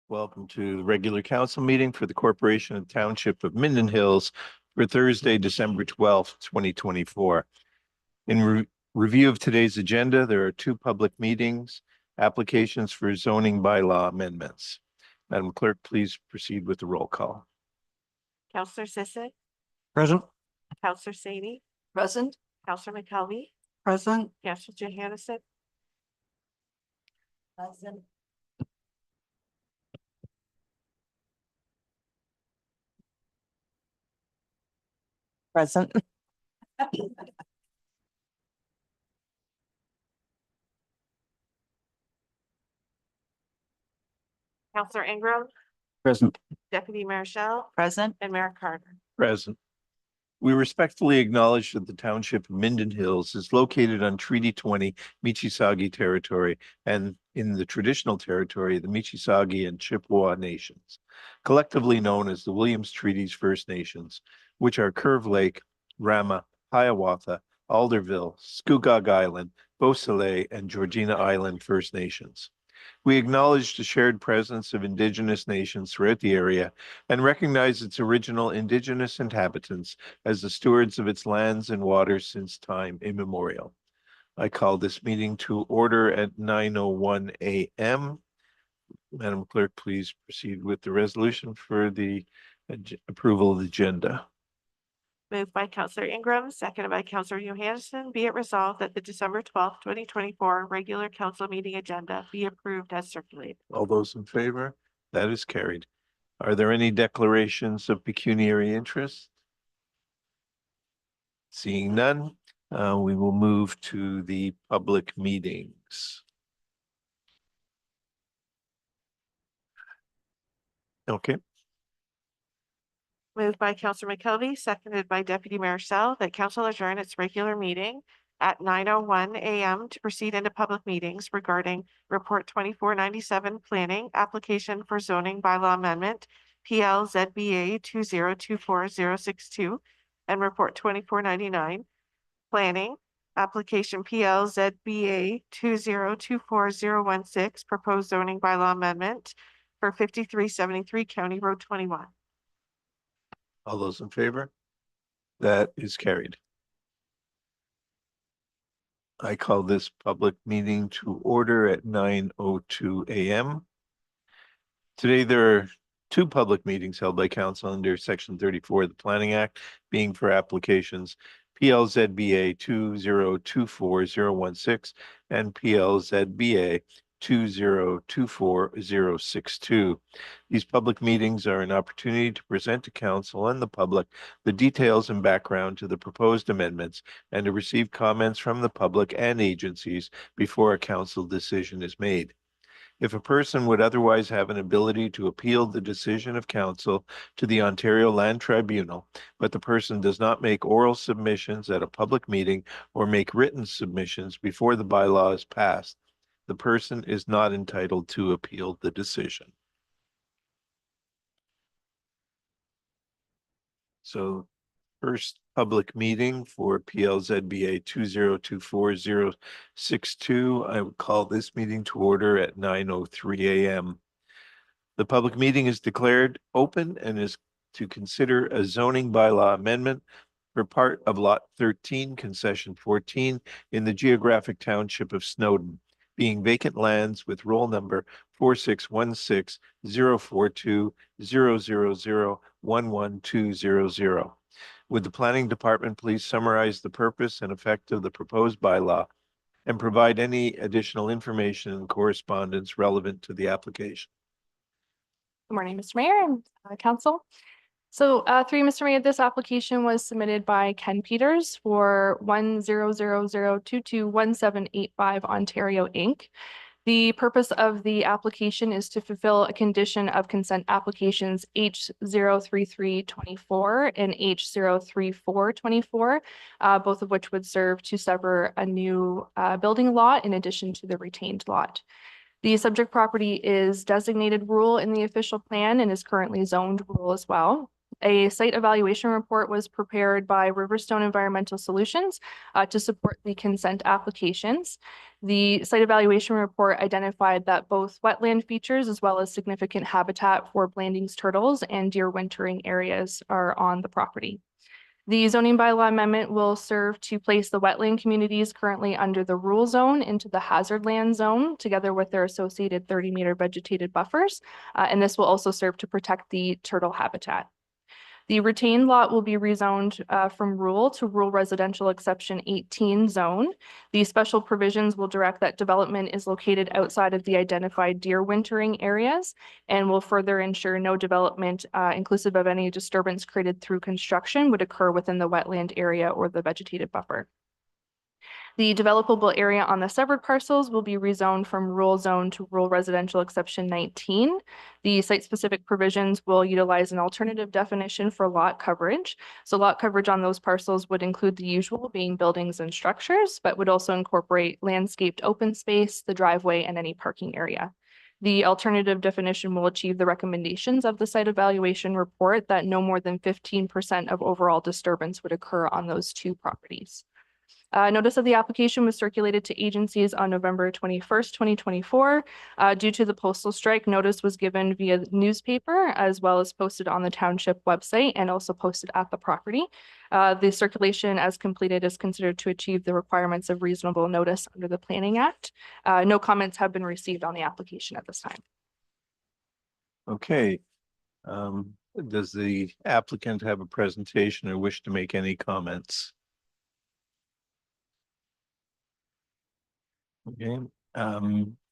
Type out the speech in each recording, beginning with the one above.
Welcome to the regular council meeting for the Corporation of Township of Minden Hills for Thursday, December 12th, 2024. In review of today's agenda, there are two public meetings, applications for zoning bylaw amendments. Madam Clerk, please proceed with the roll call. Councillor Sisset, Present. Councillor Sadie, Present. Councillor McKelvey, Present. Councillor Johannesson, Present. Present. Councillor Ingram, Present. Deputy Mayor Shell, Present. and Mayor Carter. Present. We respectfully acknowledge that the Township of Minden Hills is located on Treaty 20 Mississauga territory and in the traditional territory of the Mississauga and Chippewa nations, collectively known as the Williams Treaties First Nations, which are Curve Lake, Rama, Hiawatha, Alderville, Scugog Island, Beausoleil, and Georgina Island First Nations. We acknowledge the shared presence of Indigenous nations throughout the area and recognize its original Indigenous inhabitants as the stewards of its lands and waters since time immemorial. I call this meeting to order at 9:01 a.m. Madam Clerk, please proceed with the resolution for the approval of the agenda. Moved by Councillor Ingram, seconded by Councillor Johannesson. Be it resolved that the December 12th, 2024 regular council meeting agenda be approved as circulated. All those in favor? That is carried. Are there any declarations of pecuniary interest? Seeing none, we will move to the public meetings. Okay. Moved by Councillor McKelvey, seconded by Deputy Mayor Shell, that council adjourn its regular meeting at 9:01 a.m. to proceed into public meetings regarding Report 2497 Planning Application for Zoning Bylaw Amendment PLZBA 2024062 and Report 2499 Planning Application PLZBA 2024016 Proposed Zoning Bylaw Amendment for 5373 County Road 21. All those in favor? That is carried. I call this public meeting to order at 9:02 a.m. Today, there are two public meetings held by council under Section 34 of the Planning Act, being for applications PLZBA 2024016 and PLZBA 2024062. These public meetings are an opportunity to present to council and the public the details and background to the proposed amendments and to receive comments from the public and agencies before a council decision is made. If a person would otherwise have an ability to appeal the decision of council to the Ontario Land Tribunal, but the person does not make oral submissions at a public meeting or make written submissions before the bylaw is passed, the person is not entitled to appeal the decision. So, first public meeting for PLZBA 2024062. I would call this meeting to order at 9:03 a.m. The public meeting is declared open and is to consider a zoning bylaw amendment for part of Lot 13, Concession 14 in the geographic township of Snowden, being vacant lands with roll number 4616-042-000-11200. Would the planning department please summarize the purpose and effect of the proposed bylaw and provide any additional information and correspondence relevant to the application? Good morning, Mr. Mayor and Council. So through Mr. Mayor, this application was submitted by Ken Peters for 10000221785 Ontario Inc. The purpose of the application is to fulfill a condition of consent applications H03324 and H03424, both of which would serve to sever a new building lot in addition to the retained lot. The subject property is designated rural in the official plan and is currently zoned rural as well. A site evaluation report was prepared by Riverstone Environmental Solutions to support the consent applications. The site evaluation report identified that both wetland features as well as significant habitat for Blanding's turtles and deer wintering areas are on the property. The zoning bylaw amendment will serve to place the wetland communities currently under the rule zone into the hazard land zone, together with their associated 30-meter vegetated buffers. And this will also serve to protect the turtle habitat. The retained lot will be rezoned from rural to rural residential exception 18 zone. These special provisions will direct that development is located outside of the identified deer wintering areas and will further ensure no development inclusive of any disturbance created through construction would occur within the wetland area or the vegetated buffer. The developable area on the severed parcels will be rezoned from rural zone to rural residential exception 19. The site-specific provisions will utilize an alternative definition for lot coverage. So lot coverage on those parcels would include the usual, being buildings and structures, but would also incorporate landscaped open space, the driveway, and any parking area. The alternative definition will achieve the recommendations of the site evaluation report that no more than 15% of overall disturbance would occur on those two properties. Notice of the application was circulated to agencies on November 21st, 2024. Due to the postal strike, notice was given via newspaper as well as posted on the township website and also posted at the property. The circulation as completed is considered to achieve the requirements of reasonable notice under the Planning Act. No comments have been received on the application at this time. Okay. Does the applicant have a presentation or wish to make any comments? Okay,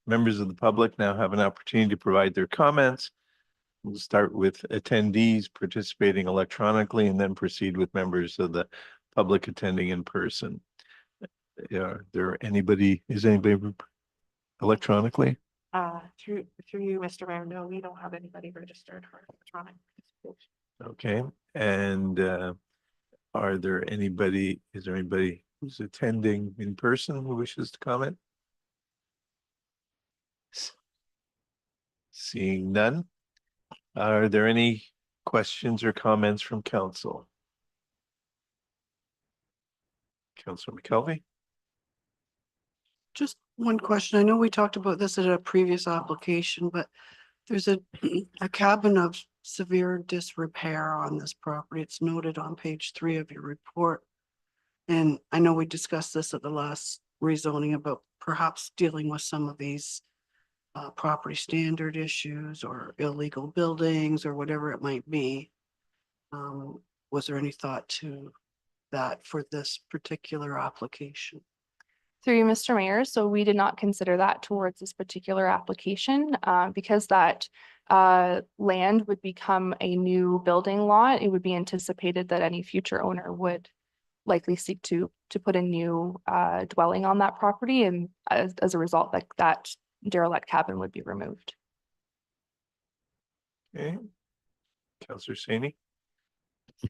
members of the public now have an opportunity to provide their comments. We'll start with attendees participating electronically and then proceed with members of the public attending in person. Is anybody electronically? Through you, Mr. Mayor, no, we don't have anybody registered for electronic participation. Okay, and is there anybody who's attending in person who wishes to comment? Seeing none, are there any questions or comments from council? Councilor McKelvey? Just one question. I know we talked about this at a previous application, but there's a cabin of severe disrepair on this property. It's noted on page 3 of your report. And I know we discussed this at the last rezoning about perhaps dealing with some of these property standard issues or illegal buildings or whatever it might be. Was there any thought to that for this particular application? Through you, Mr. Mayor, so we did not consider that towards this particular application because that land would become a new building lot. It would be anticipated that any future owner would likely seek to put a new dwelling on that property, and as a result, that derelict cabin would be removed. Okay. Councilor Saini?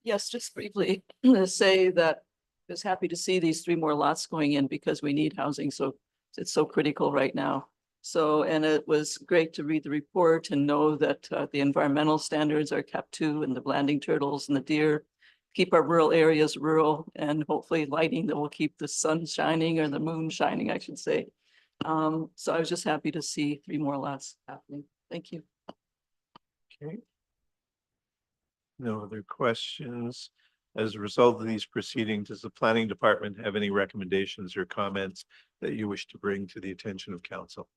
Yes, just briefly to say that I was happy to see these 3 more lots going in because we need housing. So it's so critical right now. So, and it was great to read the report and know that the environmental standards are kept too, and the Blanding turtles and the deer, keep our rural areas rural, and hopefully lighting that will keep the sun shining, or the moon shining, I should say. So I was just happy to see 3 more lots happening. Thank you. Okay. No other questions. As a result of these proceedings, does the planning department have any recommendations or comments that you wish to bring to the attention of council?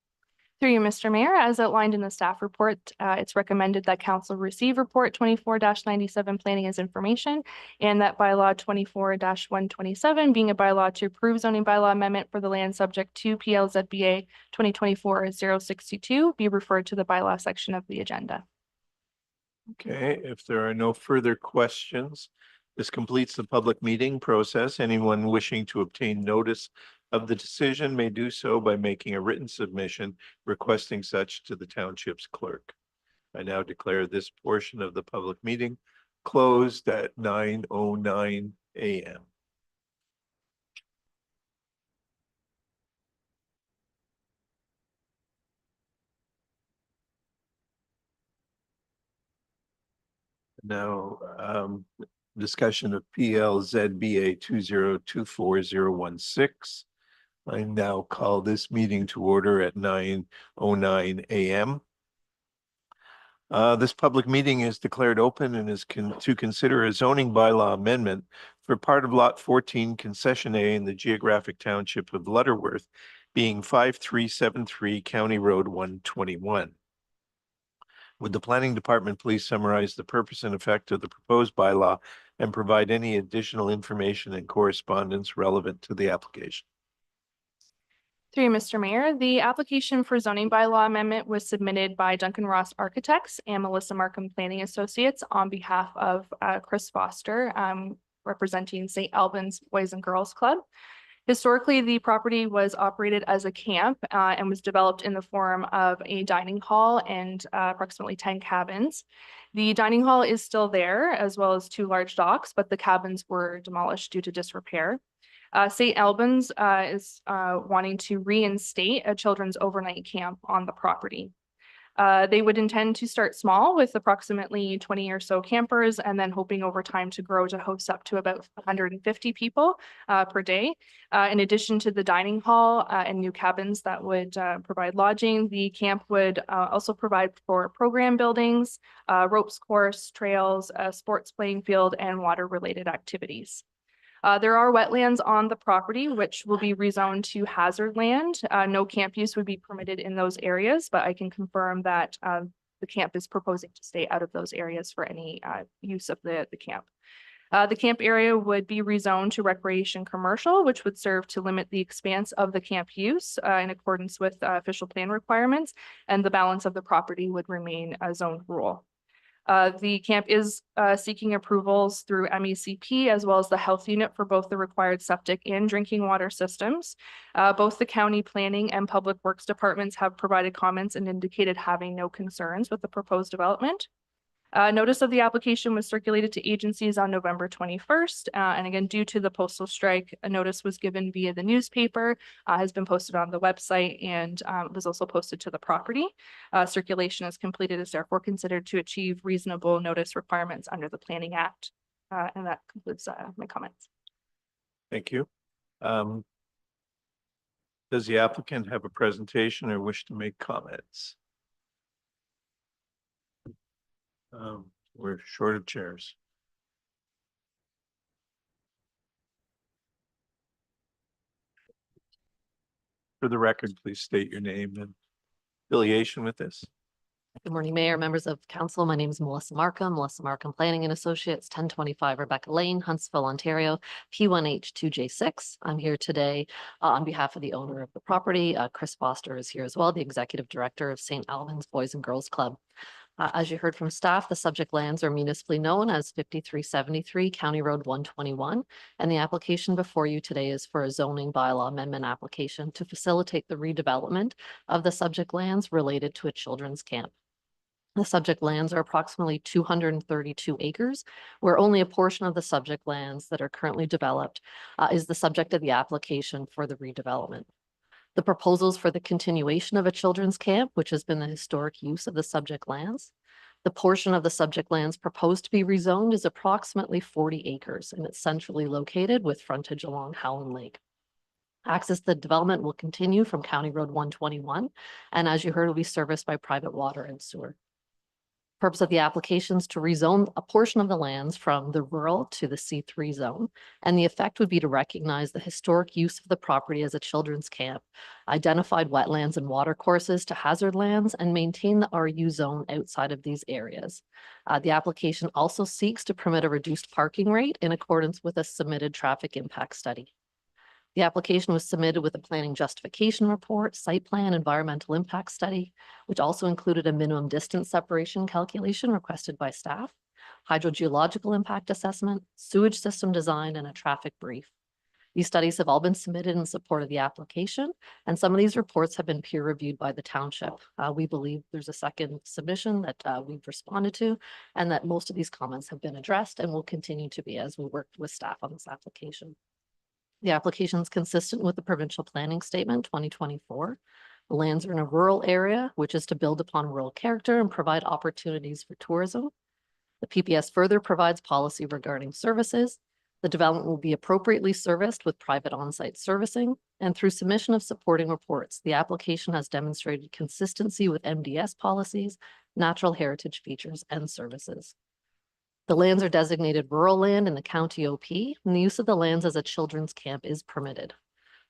Through you, Mr. Mayor, as outlined in the staff report, it's recommended that council receive report 24-97 planning as information, and that bylaw 24-127 being a bylaw to approve zoning bylaw amendment for the land subject to PLZBA 2024-062 be referred to the bylaw section of the agenda. Okay, if there are no further questions, this completes the public meeting process. Anyone wishing to obtain notice of the decision may do so by making a written submission requesting such to the township's clerk. I now declare this portion of the public meeting closed at 9:09 a.m. Now, discussion of PLZBA 2024-016. I now call this meeting to order at 9:09 a.m. This public meeting is declared open and is to consider a zoning bylaw amendment for part of Lot 14 Concession A in the geographic township of Lutterworth, being 5373 County Road 121. Would the planning department please summarize the purpose and effect of the proposed bylaw and provide any additional information and correspondence relevant to the application? Through you, Mr. Mayor, the application for zoning bylaw amendment was submitted by Duncan Ross Architects and Melissa Markham Planning Associates on behalf of Chris Foster, representing St. Albans Boys and Girls Club. Historically, the property was operated as a camp and was developed in the form of a dining hall and approximately 10 cabins. The dining hall is still there, as well as 2 large docks, but the cabins were demolished due to disrepair. St. Albans is wanting to reinstate a children's overnight camp on the property. They would intend to start small with approximately 20 or so campers, and then hoping over time to grow to host up to about 150 people per day. In addition to the dining hall and new cabins that would provide lodging, the camp would also provide for program buildings, ropes course, trails, sports playing field, and water-related activities. There are wetlands on the property, which will be rezoned to hazard land. No camp use would be permitted in those areas, but I can confirm that the camp is proposing to stay out of those areas for any use of the camp. The camp area would be rezoned to recreation commercial, which would serve to limit the expanse of the camp use in accordance with official plan requirements, and the balance of the property would remain zoned rural. The camp is seeking approvals through MECP as well as the health unit for both the required septic and drinking water systems. Both the county planning and public works departments have provided comments and indicated having no concerns with the proposed development. Notice of the application was circulated to agencies on November 21st. And again, due to the postal strike, a notice was given via the newspaper, has been posted on the website, and was also posted to the property. Circulation is completed, is therefore considered to achieve reasonable notice requirements under the Planning Act. And that concludes my comments. Thank you. Does the applicant have a presentation or wish to make comments? We're short of chairs. For the record, please state your name and affiliation with this. Good morning, Mayor, members of council. My name is Melissa Markham Planning and Associates, 1025 Rebecca Lane, Huntsville, Ontario, P1H2J6. I'm here today on behalf of the owner of the property. Chris Foster is here as well, the executive director of St. Albans Boys and Girls Club. As you heard from staff, the subject lands are municipally known as 5373 County Road 121, and the application before you today is for a zoning bylaw amendment application to facilitate the redevelopment of the subject lands related to a children's camp. The subject lands are approximately 232 acres, where only a portion of the subject lands that are currently developed is the subject of the application for the redevelopment. The proposals for the continuation of a children's camp, which has been the historic use of the subject lands. The portion of the subject lands proposed to be rezoned is approximately 40 acres, and it's centrally located with frontage along Howland Lake. Access to the development will continue from County Road 121, and as you heard, will be serviced by private water and sewer. Purpose of the application is to rezone a portion of the lands from the rural to the C3 zone, and the effect would be to recognize the historic use of the property as a children's camp, identified wetlands and water courses to hazard lands, and maintain the RU zone outside of these areas. The application also seeks to permit a reduced parking rate in accordance with a submitted traffic impact study. The application was submitted with a planning justification report, site plan, environmental impact study, which also included a minimum distance separation calculation requested by staff, hydrogeological impact assessment, sewage system design, and a traffic brief. These studies have all been submitted in support of the application, and some of these reports have been peer reviewed by the township. We believe there's a second submission that we've responded to, and that most of these comments have been addressed and will continue to be as we work with staff on this application. The application is consistent with the provincial planning statement 2024. The lands are in a rural area, which is to build upon rural character and provide opportunities for tourism. The PPS further provides policy regarding services. The development will be appropriately serviced with private on-site servicing, and through submission of supporting reports, the application has demonstrated consistency with MDS policies, natural heritage features, and services. The lands are designated rural land in the county OP, and the use of the lands as a children's camp is permitted.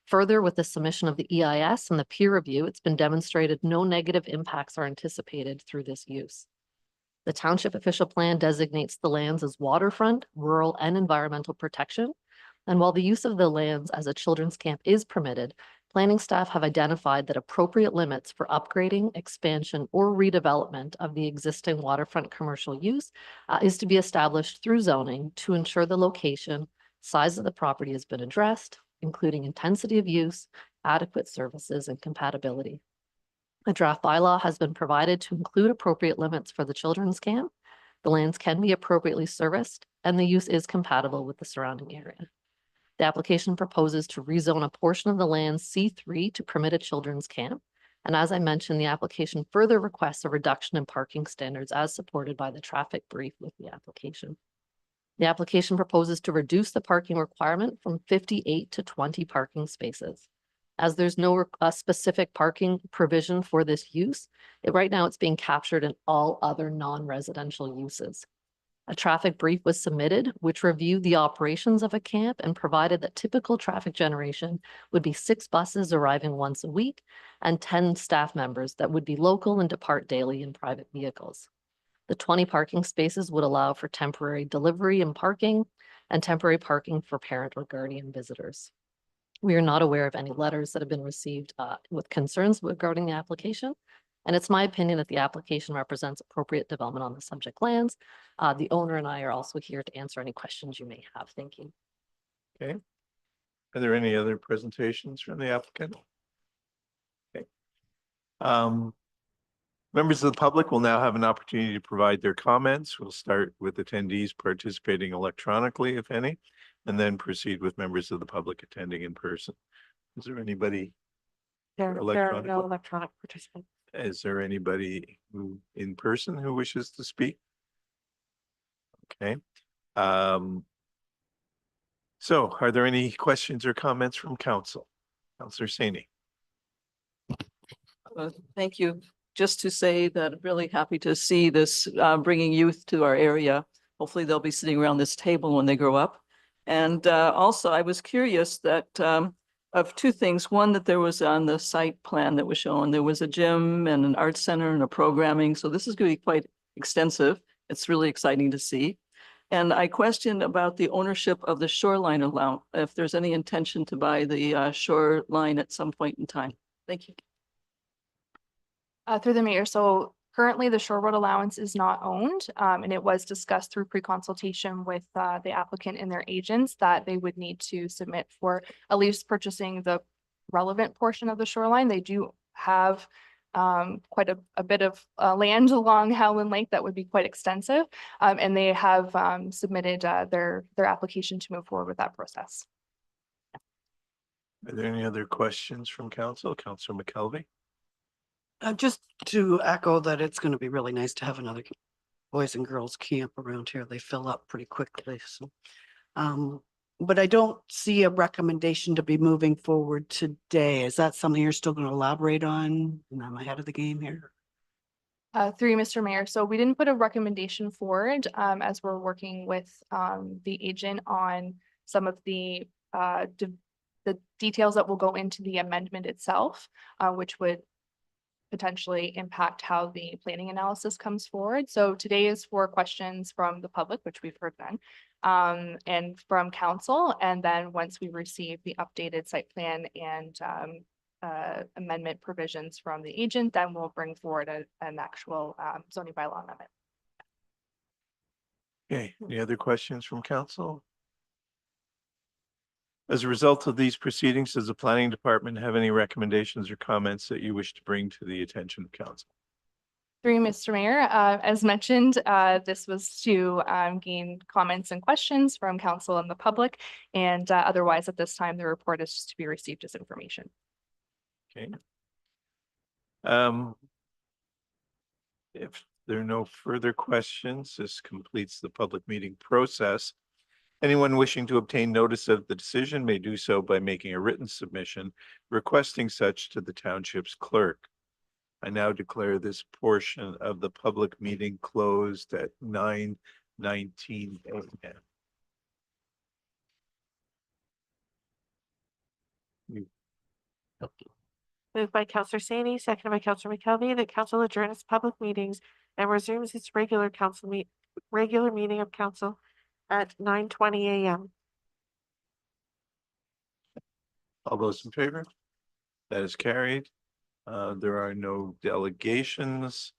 Further, with the submission of the EIS and the peer review, it's been demonstrated no negative impacts are anticipated through this use. The township official plan designates the lands as waterfront, rural, and environmental protection. And while the use of the lands as a children's camp is permitted, planning staff have identified that appropriate limits for upgrading, expansion, or redevelopment of the existing waterfront commercial use is to be established through zoning to ensure the location, size of the property has been addressed, including intensity of use, adequate services, and compatibility. A draft bylaw has been provided to include appropriate limits for the children's camp. The lands can be appropriately serviced, and the use is compatible with the surrounding area. The application proposes to rezone a portion of the land C3 to permit a children's camp. And as I mentioned, the application further requests a reduction in parking standards as supported by the traffic brief with the application. The application proposes to reduce the parking requirement from 58 to 20 parking spaces. As there's no specific parking provision for this use, right now it's being captured in all other non-residential uses. A traffic brief was submitted, which reviewed the operations of a camp and provided that typical traffic generation would be 6 buses arriving once a week and 10 staff members that would be local and depart daily in private vehicles. The 20 parking spaces would allow for temporary delivery and parking and temporary parking for parent or guardian visitors. We are not aware of any letters that have been received with concerns regarding the application. And it's my opinion that the application represents appropriate development on the subject lands. The owner and I are also here to answer any questions you may have. Thank you. Okay. Are there any other presentations from the applicant? Okay. Members of the public will now have an opportunity to provide their comments. We'll start with attendees participating electronically, if any, and then proceed with members of the public attending in person. Is there anybody? There are Electronic. no electronic participants. Is there anybody who in person who wishes to speak? Okay. So are there any questions or comments from council? Councillor Saini. Thank you. Just to say that I'm really happy to see this bringing youth to our area. Hopefully they'll be sitting around this table when they grow up. And also I was curious that of 2 things. One, that there was on the site plan that was shown, there was a gym and an art center and a programming. So this is going to be quite extensive. It's really exciting to see. And I questioned about the ownership of the shoreline allowance, if there's any intention to buy the shoreline at some point in time. Thank you. Through the mayor, so currently the shore road allowance is not owned, and it was discussed through pre-consultation with the applicant and their agents that they would need to submit for at least purchasing the relevant portion of the shoreline. They do have quite a bit of land along Howland Lake that would be quite extensive, and they have submitted their application to move forward with that process. Are there any other questions from council? Councillor McKelvey? Just to echo that it's going to be really nice to have another boys and girls camp around here. They fill up pretty quickly. So, but I don't see a recommendation to be moving forward today. Is that something you're still going to elaborate on? And I'm ahead of the game here. Through you, Mr. Mayor. So we didn't put a recommendation forward as we're working with the agent on some of the details that will go into the amendment itself, which would potentially impact how the planning analysis comes forward. So today is for questions from the public, which we've heard then, and from council. And then once we receive the updated site plan and amendment provisions from the agent, then we'll bring forward an actual zoning bylaw amendment. Okay, any other questions from council? As a result of these proceedings, does the planning department have any recommendations or comments that you wish to bring to the attention of council? Through Mr. Mayor, as mentioned, this was to gain comments and questions from council and the public, and otherwise at this time, the report is just to be received as information. Okay. If There are no further questions. This completes the public meeting process. Anyone wishing to obtain notice of the decision may do so by making a written submission requesting such to the township's clerk. I now declare this portion of the public meeting closed at 9:19 a.m. Moved by Counselor Sani, seconded by Counselor McKelvey, that council adjourn its public meetings and resumes its regular meeting of council at 9:20 a.m. All those in favor? That is carried. There are no delegations.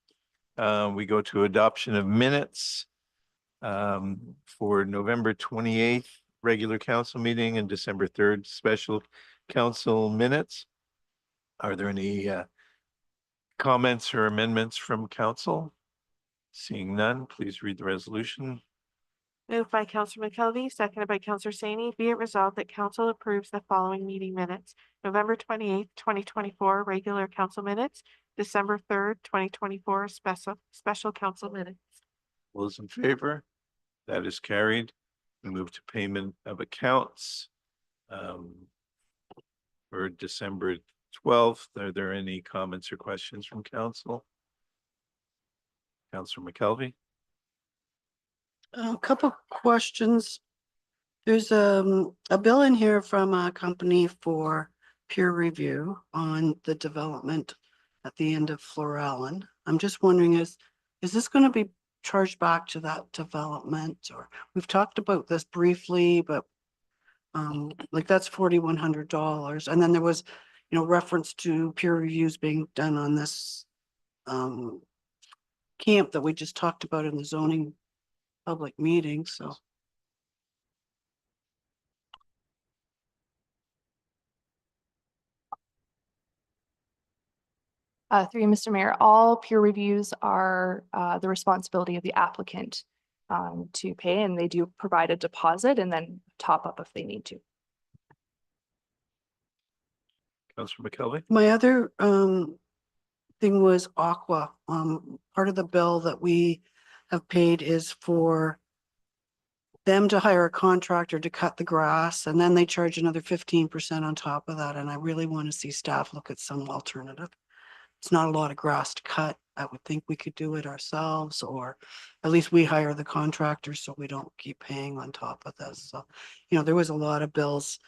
We go to adoption of minutes for November 28th, regular council meeting, and December 3rd, special council minutes. Are there any comments or amendments from council? Seeing none, please read the resolution. Moved by Counselor McKelvey, seconded by Counselor Sani, be it resolved that council approves the following meeting minutes: November 28th, 2024, regular council minutes, December 3rd, 2024, special council minutes. Those in favor? That is carried. We move to payment of accounts for December 12th. Are there any comments or questions from council? Counselor McKelvey? A couple questions. There's a bill in here from a company for peer review on the development at the end of Florallen. I'm just wondering, is this going to be charged back to that development? Or we've talked about this briefly, but like that's $4,100. And then there was, reference to peer reviews being done on this camp that we just talked about in the zoning public meeting, so. Through you, Mr. Mayor, all peer reviews are the responsibility of the applicant to pay, and they do provide a deposit and then top up if they need to. Counselor McKelvey? My other thing was Aqua. Part of the bill that we have paid is for them to hire a contractor to cut the grass, and then they charge another 15% on top of that. And I really want to see staff look at some alternative. It's not a lot of grass to cut. I would think we could do it ourselves, or at least we hire the contractor so we don't keep paying on top of this. So, there was a lot of bills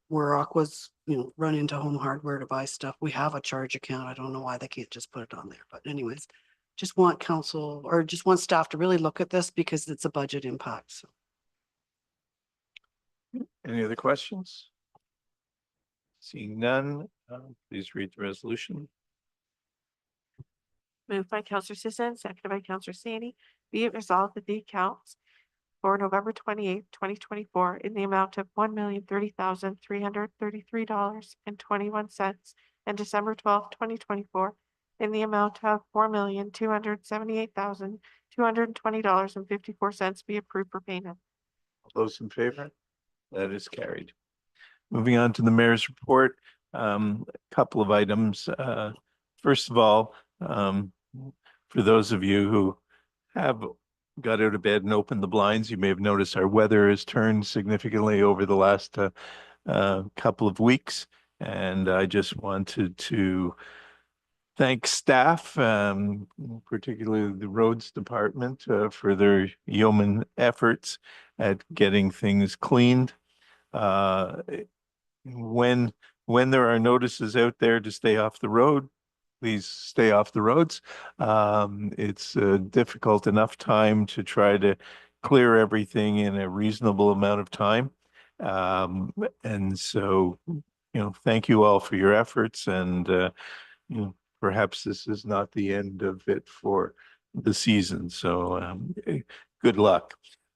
where Aqua's, run into Home Hardware to buy stuff. We have a charge account. I don't know why they can't just put it on there. But anyways, just want council or just want staff to really look at this because it's a budget impact. So. Any other questions? Seeing none, please read the resolution. Moved by Counselor Sisson, seconded by Counselor Sani, be it resolved that the accounts for November 28th, 2024 in the amount of $1,030,333.21 and December 12th, 2024 in the amount of $4,278,220.54 be approved for payment. All those in favor? That is carried. Moving on to the mayor's report, a couple of items. First of all, for those of you who have got out of bed and opened the blinds, you may have noticed our weather has turned significantly over the last couple of weeks. And I just wanted to thank staff, particularly the roads department, for their yeoman efforts at getting things cleaned. When there are notices out there to stay off the road, please stay off the roads. It's a difficult enough time to try to clear everything in a reasonable amount of time. And so, thank you all for your efforts, and perhaps this is not the end of it for the season. So good luck.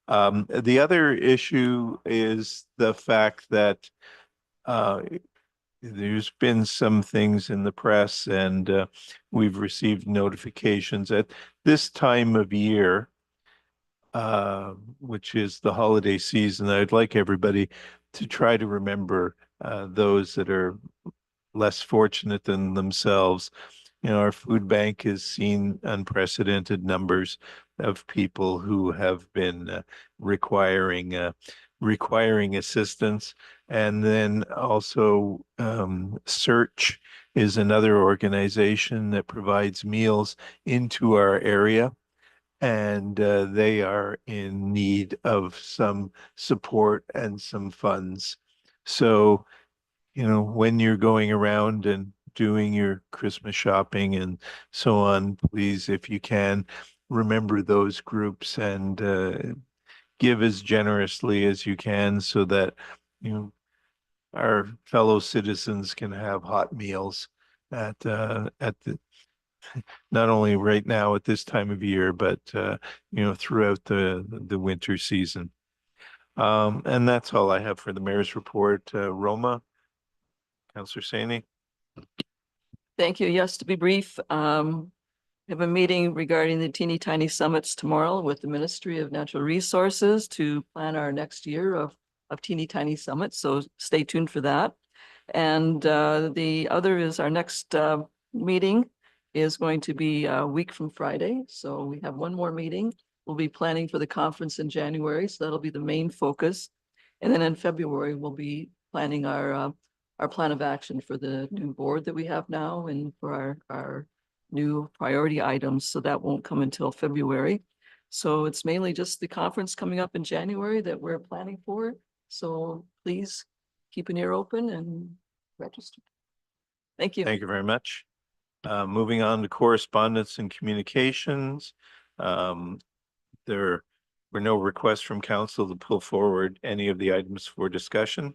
The other issue is the fact that there's been some things in the press, and we've received notifications at this time of year, which is the holiday season. I'd like everybody to try to remember those that are less fortunate than themselves. our food bank has seen unprecedented numbers of people who have been requiring assistance. And then also Search is another organization that provides meals into our area. And they are in need of some support and some funds. So, when you're going around and doing your Christmas shopping and so on, please, if you can, remember those groups and give as generously as you can so that, our fellow citizens can have hot meals at the not only right now at this time of year, but throughout the winter season. And that's all I have for the mayor's report. Roma, Councillor Saini. Thank you. Yes, to be brief, we have a meeting regarding the teeny tiny summits tomorrow with the Ministry of Natural Resources to plan our next year of teeny tiny summits. So stay tuned for that. And the other is our next meeting is going to be a week from Friday. So we have one more meeting. We'll be planning for the conference in January. So that'll be the main focus. And then in February, we'll be planning our plan of action for the new board that we have now and for our new priority items. So that won't come until February. So it's mainly just the conference coming up in January that we're planning for. So please keep an ear open and register. Thank you. Thank you very much. Moving on to correspondence and communications. There were no requests from council to pull forward any of the items for discussion.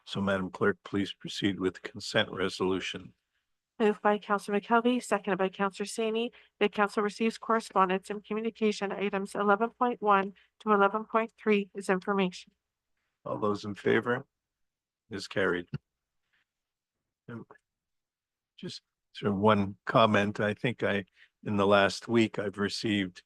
So Madam Clerk, please proceed with the consent resolution. Moved by Councillor McKelvey, seconded by Councillor Saini, that council receives correspondence and communication items 11.1 to 11.3 as information. All those in favor? Is carried. Just sort of one comment. I think in the last week, I've received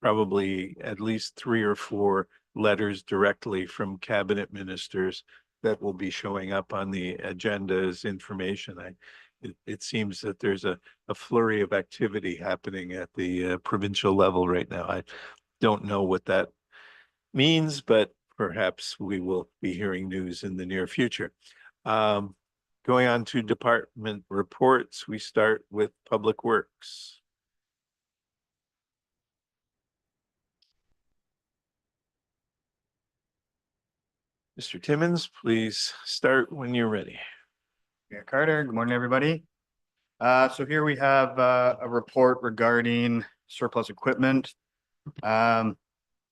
probably at least 3 or 4 letters directly from cabinet ministers that will be showing up on the agenda as information. It seems that there's a flurry of activity happening at the provincial level right now. I don't know what that means, but perhaps we will be hearing news in the near future. Going on to department reports, we start with Public Works. Mr. Timmons, please start when you're ready. Mayor Carter, good morning, everybody. So here we have a report regarding surplus equipment.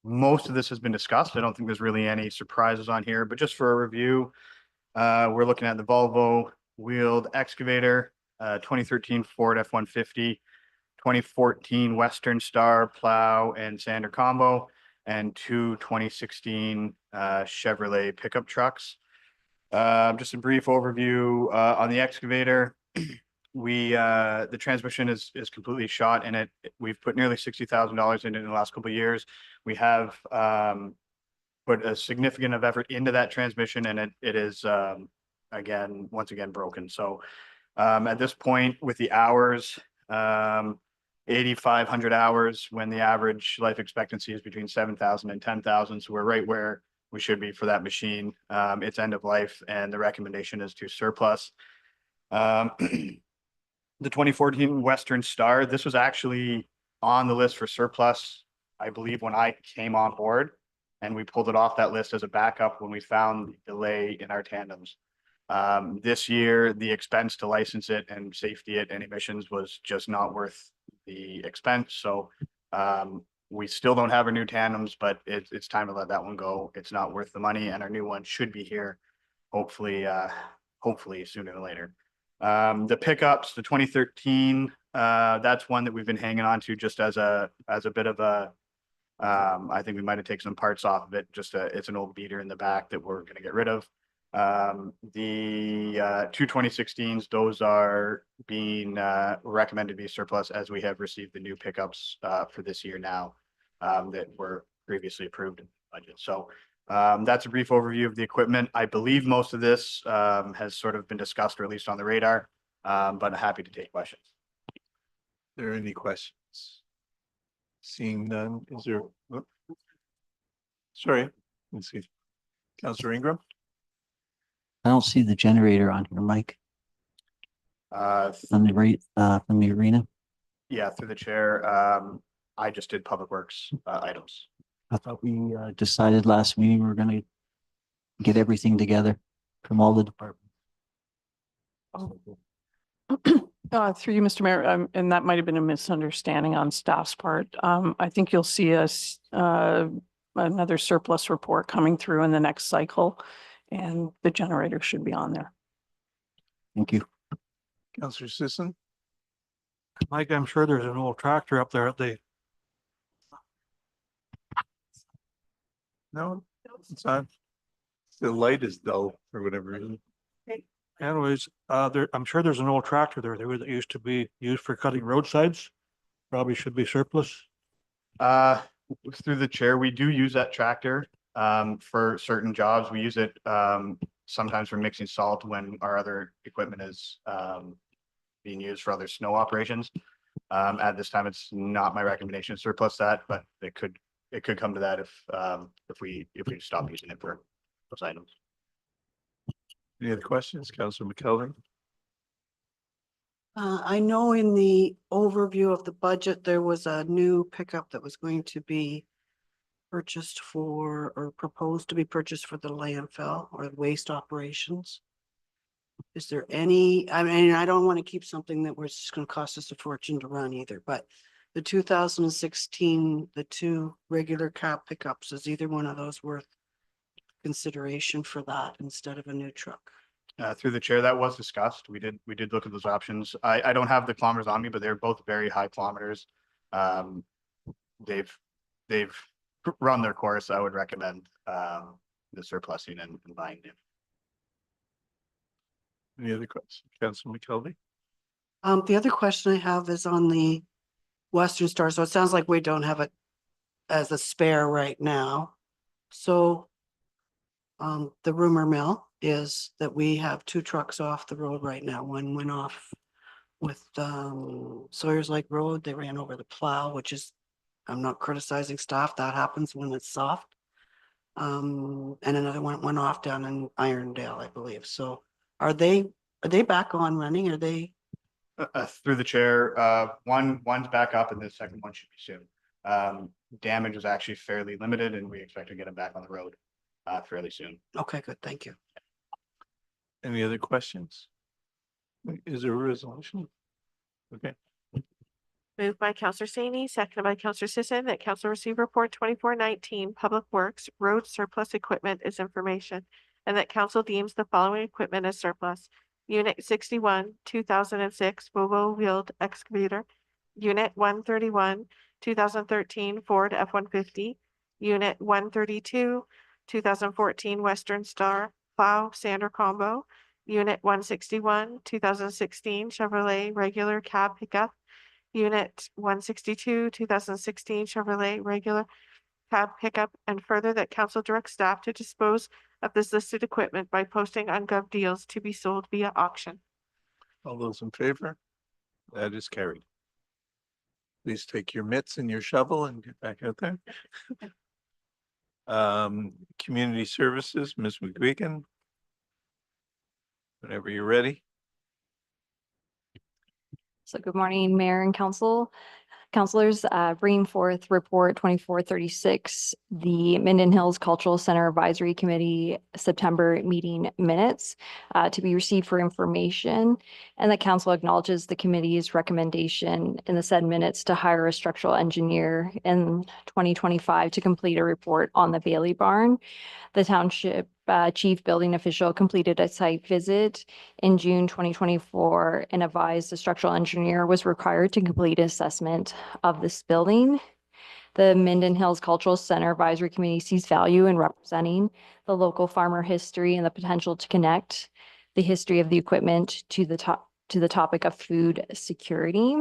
Most of this has been discussed. I don't think there's really any surprises on here, but just for a review, we're looking at the Volvo wheeled excavator, 2013 Ford F-150, 2014 Western Star plow and sander combo, and 2 2016 Chevrolet pickup trucks. Just a brief overview on the excavator. The transmission is completely shot in it. We've put nearly $60,000 in it in the last couple of years. We have put a significant of effort into that transmission, and it is once again broken. So at this point, with the hours, 8,500 hours, when the average life expectancy is between 7,000 and 10,000. So we're right where we should be for that machine. It's end of life, and the recommendation is to surplus. The 2014 Western Star, this was actually on the list for surplus, I believe, when I came on board, and we pulled it off that list as a backup when we found the delay in our tandems. This year, the expense to license it and safety it and emissions was just not worth the expense. So we still don't have our new tandems, but it's time to let that one go. It's not worth the money, and our new one should be here, hopefully sooner than later. The pickups, the 2013, that's one that we've been hanging on to just as a bit of a, I think we might have taken some parts off of it. It's an old beater in the back that we're going to get rid of. The 2 2016s, those are being recommended to be surplus as we have received the new pickups for this year now that were previously approved in the budget. So that's a brief overview of the equipment. I believe most of this has sort of been discussed, or at least on the radar. but happy to take questions. Are there any questions? Seeing none, is there? Whoop. Sorry, let's see. Counselor Ingram? I don't see the generator on here, Mike, from the from the arena. Yeah, through the chair, I just did Public Works items. I thought we decided last meeting we were gonna get everything together from all the departments. Through you, Mr. Mayor, and that might have been a misunderstanding on staff's part. I think you'll see another surplus report coming through in the next cycle, and the generator should be on there. Thank you. Counselor Sisson? Mike, I'm sure there's an old tractor up there at the, No, it's on. The light is dull or whatever. anyways, I'm sure there's an old tractor there that used to be used for cutting roadsides. Probably should be surplus. Through the chair, we do use that tractor for certain jobs. We use it sometimes for mixing salt when our other equipment is being used for other snow operations. At this time, it's not my recommendation to surplus that, but it could come to that if we stop using it for those items. Any other questions? Counselor McKelvey? I know in the overview of the budget, there was a new pickup that was going to be purchased for, or proposed to be purchased for the landfill or waste operations. Is there any, I mean, I don't want to keep something that was just going to cost us a fortune to run either, but the 2016, the two regular cab pickups, is either one of those worth consideration for that instead of a new truck? Through the chair, that was discussed. We did look at those options. I don't have the kilometers on me, but they're both very high kilometers. They've run their course. I would recommend the surplusing and buying them. Any other questions? Counselor McKelvey? The other question I have is on the Western Star. So it sounds like we don't have it as a spare right now. So the rumor mill is that we have two trucks off the road right now. One went off with Sawyer's Lake Road. They ran over the plow, which is, I'm not criticizing staff. That happens when it's soft. And another one went off down in Irondale, I believe. So are they back on running? Are they? Through the chair, one's back up and the second one should be soon. Damage was actually fairly limited and we expect to get them back on the road fairly soon. Okay, good. Thank you. Any other questions? Is there a resolution? Okay. Moved by Counselor Saney, seconded by Counselor Sisson, that council receive report 2419 Public Works Road Surplus Equipment as information, and that council deems the following equipment as surplus. Unit 61, 2006 Volvo wheeled excavator. Unit 131, 2013 Ford F-150. Unit 132, 2014 Western Star plow sander combo. Unit 161, 2016 Chevrolet regular cab pickup. Unit 162, 2016 Chevrolet regular cab pickup, and further that council directs staff to dispose of this listed equipment by posting on Gov Deals to be sold via auction. All those in favor? That is carried. Please take your mitts and your shovel and get back out there. Community Services, Ms. McGuigan. Whenever you're ready. So good morning, Mayor and Council. Councilors, bringing forth report 2436, the Minden Hills Cultural Center Advisory Committee September meeting minutes to be received for information. And the council acknowledges the committee's recommendation in the said minutes to hire a structural engineer in 2025 to complete a report on the Bailey Barn. The township chief building official completed a site visit in June 2024 and advised the structural engineer was required to complete assessment of this building. The Minden Hills Cultural Center Advisory Committee sees value in representing the local farmer history and the potential to connect the history of the equipment to the topic of food security.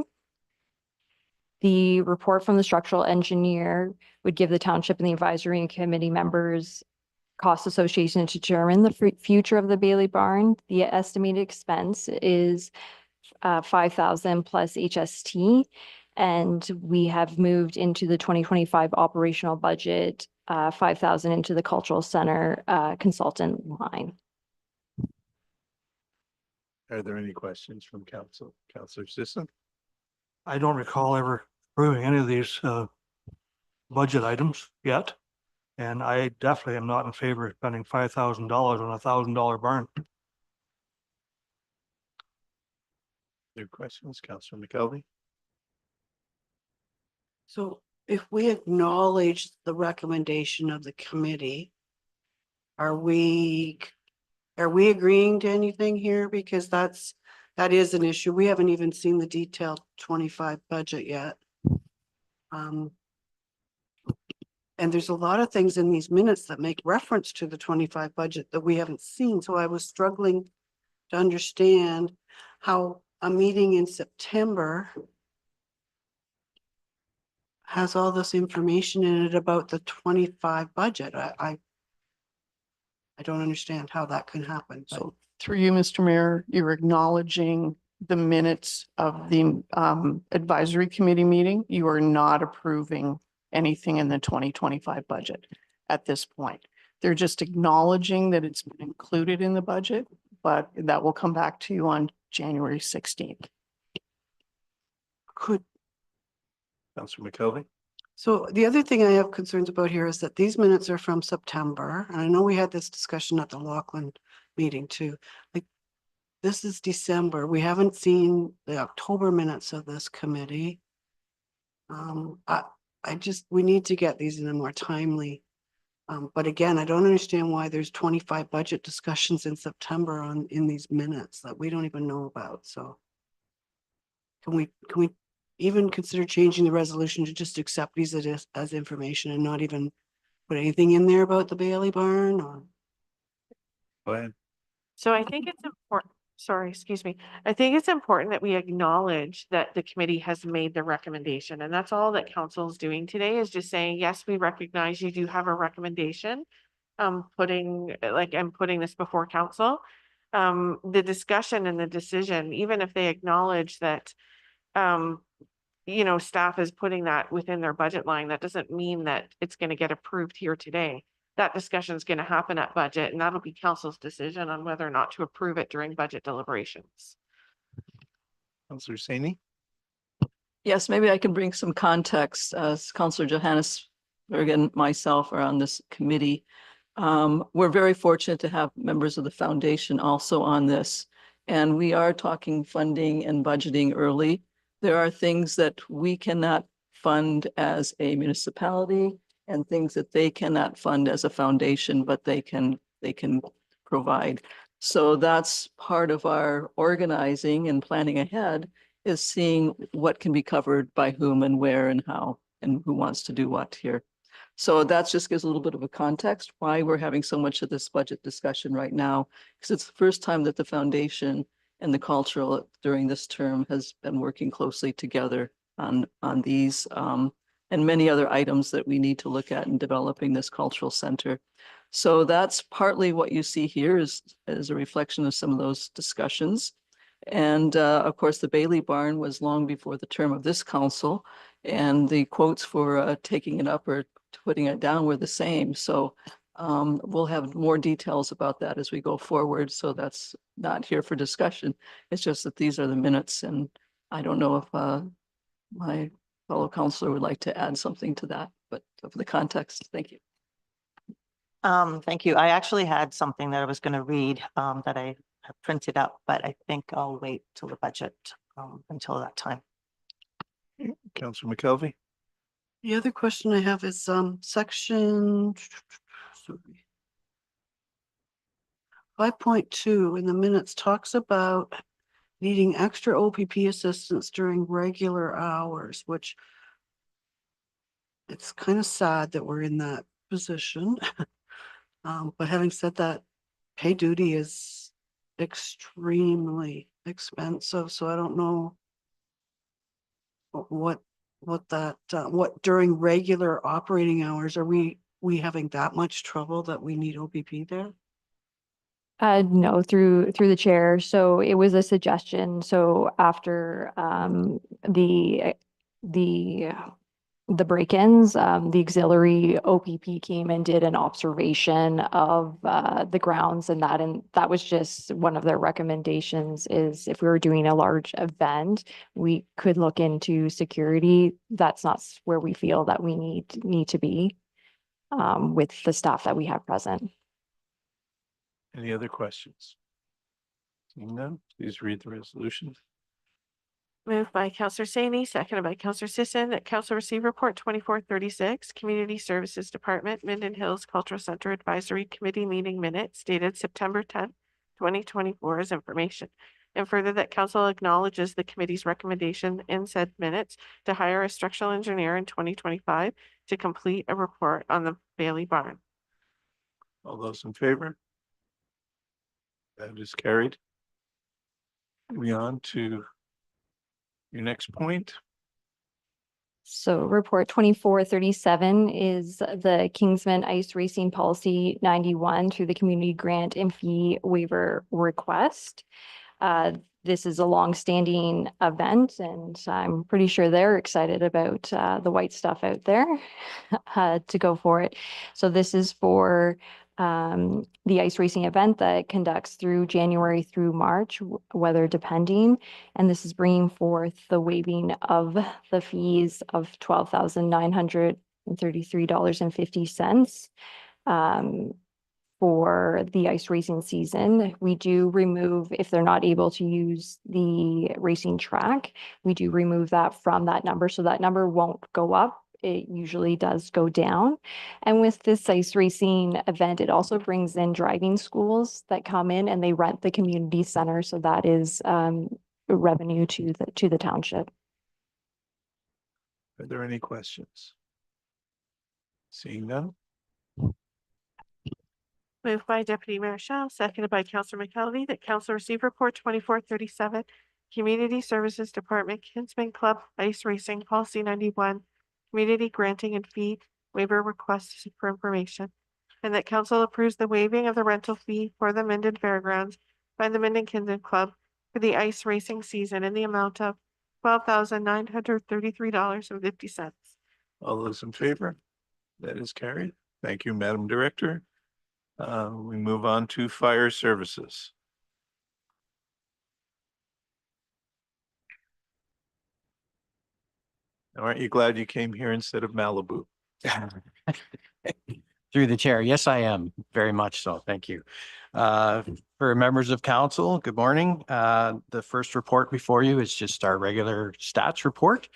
The report from the structural engineer would give the township and the advisory and committee members cost association to determine the future of the Bailey Barn. The estimated expense is 5,000 plus HST. And we have moved into the 2025 operational budget, 5,000 into the cultural center consultant line. Are there any questions from council? Counselor Sisson? I don't recall ever approving any of these budget items yet. And I definitely am not in favor of spending $5,000 on a $1,000 barn. There questions? Counselor McKelvey? So if we acknowledge the recommendation of the committee, are we agreeing to anything here? Because that is an issue. We haven't even seen the detailed 25 budget yet. And there's a lot of things in these minutes that make reference to the 25 budget that we haven't seen. So I was struggling to understand how a meeting in September has all this information in it about the 25 budget. I don't understand how that can happen. But So through you, Mr. Mayor, you're acknowledging the minutes of the advisory committee meeting. You are not approving anything in the 2025 budget at this point. They're just acknowledging that it's been included in the budget, but that will come back to you on January 16th. could, Counselor McKelvey? so the other thing I have concerns about here is that these minutes are from September. And I know we had this discussion at the Laughlin meeting too. Like, this is December. We haven't seen the October minutes of this committee. We need to get these in a more timely. But again, I don't understand why there's 25 budget discussions in September in these minutes that we don't even know about. So can we even consider changing the resolution to just accept these as information and not even put anything in there about the Bailey barn or? Go ahead. So I think it's important, sorry, excuse me. I think it's important that we acknowledge that the committee has made the recommendation. And that's all that council is doing today, is just saying, yes, we recognize you do have a recommendation. Putting this before council. The discussion and the decision, even if they acknowledge that, staff is putting that within their budget line, that doesn't mean that it's going to get approved here today. That discussion is going to happen at budget, and that'll be council's decision on whether or not to approve it during budget deliberations. Counselor Saini? Yes, maybe I can bring some context. As Councillor Johannesberg and myself are on this committee. We're very fortunate to have members of the foundation also on this. And we are talking funding and budgeting early. There are things that we cannot fund as a municipality and things that they cannot fund as a foundation, but they can provide. So that's part of our organizing and planning ahead, is seeing what can be covered by whom and where and how and who wants to do what here. So that just gives a little bit of a context why we're having so much of this budget discussion right now, because it's the first time that the foundation and the cultural during this term has been working closely together on these and many other items that we need to look at in developing this cultural center. So that's partly what you see here is a reflection of some of those discussions. And of course, the Bailey barn was long before the term of this council, and the quotes for taking it up or putting it down were the same. So we'll have more details about that as we go forward. So that's not here for discussion. It's just that these are the minutes, and I don't know if my fellow councilor would like to add something to that, but of the context, thank you. Thank you. I actually had something that I was going to read that I have printed up, but I think I'll wait till the budget until that time. Counselor McKelvey? The other question I have is section 5.2 in the minutes talks about needing extra OPP assistance during regular hours, which it's kind of sad that we're in that position. But having said that, pay duty is extremely expensive, so I don't know what during regular operating hours, are we having that much trouble that we need OPP there? No, through the chair. So it was a suggestion. So after the break-ins, the auxiliary OPP came and did an observation of the grounds and that was just one of their recommendations is if we were doing a large event, we could look into security. That's not where we feel that we need to be with the staff that we have present. Any other questions? Seeing none, please read the resolution. Moved by Counselor Saney, seconded by Counselor Sisson, that council receive report 2436, Community Services Department, Minden Hills Cultural Center Advisory Committee meeting minutes dated September 10th, 2024 as information. And further that council acknowledges the committee's recommendation in said minutes to hire a structural engineer in 2025 to complete a report on the Bailey Barn. All those in favor? That is carried. Moving on to your next point. So report 2437 is the Kingsman Ice Racing Policy 91 through the community grant and fee waiver request. This is a long-standing event and I'm pretty sure they're excited about the white stuff out there to go for it. So this is for the ice racing event that conducts through January through March, weather depending. And this is bringing forth the waiving of the fees of $12,933.50 for the ice racing season. We do remove, if they're not able to use the racing track, we do remove that from that number. So that number won't go up. It usually does go down. And with this ice racing event, it also brings in driving schools that come in and they rent the community center. So that is revenue to the township. Are there any questions? Seeing none, Moved by Deputy Mayor Shell, seconded by Counselor McKelvey, that council receive report 2437, Community Services Department, Kinsman Club, Ice Racing, Policy 91, Community Granting and Fee Waiver Request for information, and that council approves the waiving of the rental fee for the Minden Fairgrounds by the Minden Kinsman Club for the ice racing season in the amount of $12,933.50. all those in favor? That is carried. Thank you, Madam Director. We move on to fire services. Aren't you glad you came here instead of Malibu? Through the chair. Yes, I am. Very much so. Thank you. For members of council, good morning. The first report before you is just our regular stats report.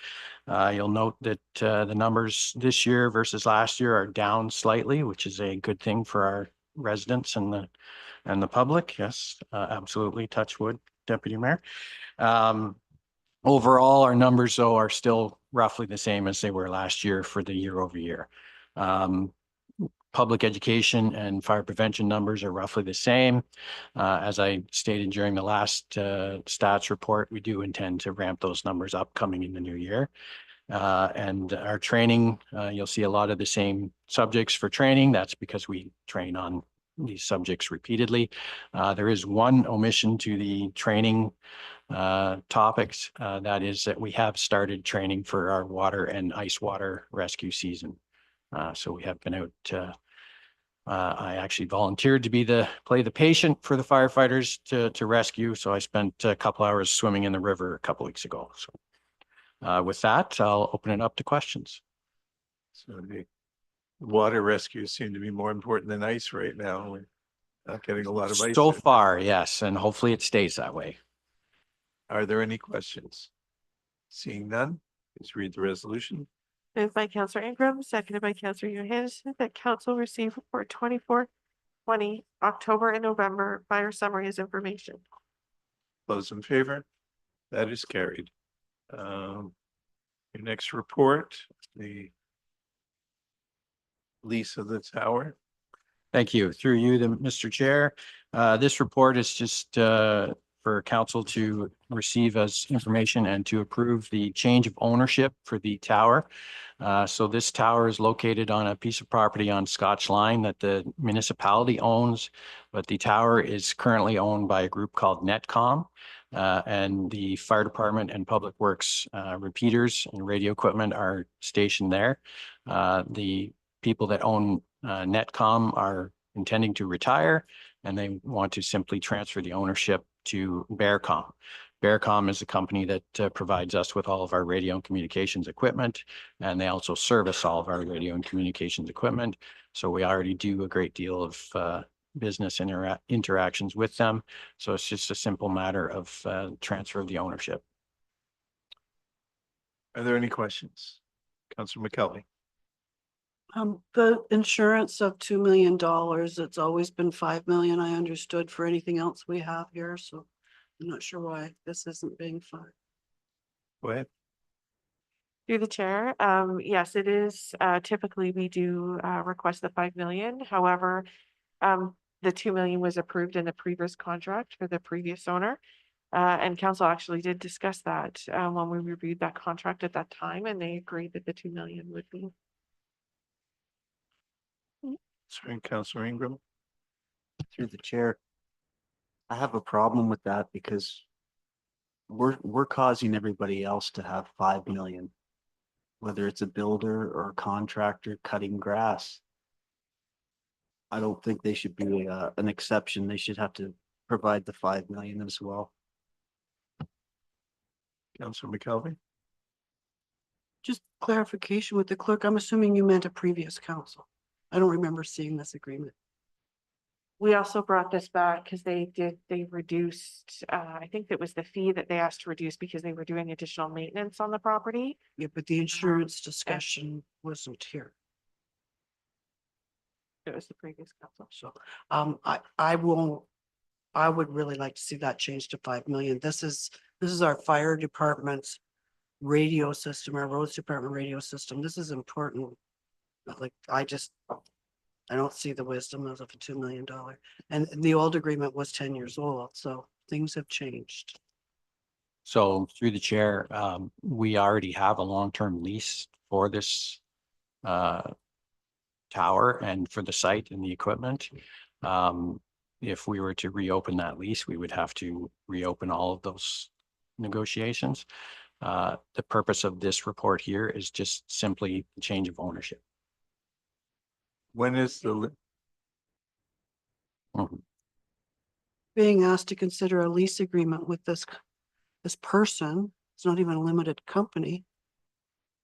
You'll note that the numbers this year versus last year are down slightly, which is a good thing for our residents and the public. Yes, absolutely. Touch wood, Deputy Mayor. Overall, our numbers though are still roughly the same as they were last year for the year over year. Public education and fire prevention numbers are roughly the same. As I stated during the last stats report, we do intend to ramp those numbers up coming in the new year. And our training, you'll see a lot of the same subjects for training. That's because we train on these subjects repeatedly. There is one omission to the training topics. That is that we have started training for our water and ice water rescue season. So we have been out. I actually volunteered to play the patient for the firefighters to rescue. So I spent a couple hours swimming in the river a couple weeks ago. So with that, I'll open it up to questions. So the water rescues seem to be more important than ice right now. We're not getting a lot of ice. So far, yes, and hopefully it stays that way. Are there any questions? Seeing none, please read the resolution. Moved by Counselor Ingram, seconded by Counselor Johansson, that council receive report 2420, October and November fire summary as information. Those in favor? That is carried. Your next report, the lease of the tower. Thank you. Through you, Mr. Chair. This report is just for council to receive as information and to approve the change of ownership for the tower. So this tower is located on a piece of property on Scotch Line that the municipality owns, but the tower is currently owned by a group called Netcom. And the fire department and public works repeaters and radio equipment are stationed there. The people that own Netcom are intending to retire, and they want to simply transfer the ownership to Bearcom. Bearcom is a company that provides us with all of our radio and communications equipment, and they also service all of our radio and communications equipment. So we already do a great deal of business interactions with them. So it's just a simple matter of transfer of the ownership. Are there any questions? Councillor McKelvey. The insurance of $2 million, it's always been 5 million, I understood, for anything else we have here, so I'm not sure why this isn't being funded. Go ahead. Through the chair, yes, it is, typically we do, request the 5 million. However, the 2 million was approved in the previous contract for the previous owner. And council actually did discuss that, when we reviewed that contract at that time, and they agreed that the 2 million would be. Sorry, Councillor Ingram. Through the chair. I have a problem with that because we're causing everybody else to have 5 million. Whether it's a builder or a contractor cutting grass. I don't think they should be an exception. They should have to provide the 5 million as well. Councillor McKelvey. Just clarification with the clerk, I'm assuming you meant a previous council. I don't remember seeing this agreement. We also brought this back because they reduced, I think that was the fee that they asked to reduce because they were doing additional maintenance on the property. Yeah, but the insurance discussion wasn't here. It was the previous council. So, I would really like to see that changed to 5 million. This is our fire department's radio system, our roads department radio system. This is important. But like, I don't see the wisdom of a $2 million. And the old agreement was 10 years old, so things have changed. So through the chair, we already have a long-term lease for this tower and for the site and the equipment. If we were to reopen that lease, we would have to reopen all of those negotiations. The purpose of this report here is just simply the change of ownership. When is the Being asked to consider a lease agreement with this person, it's not even a limited company.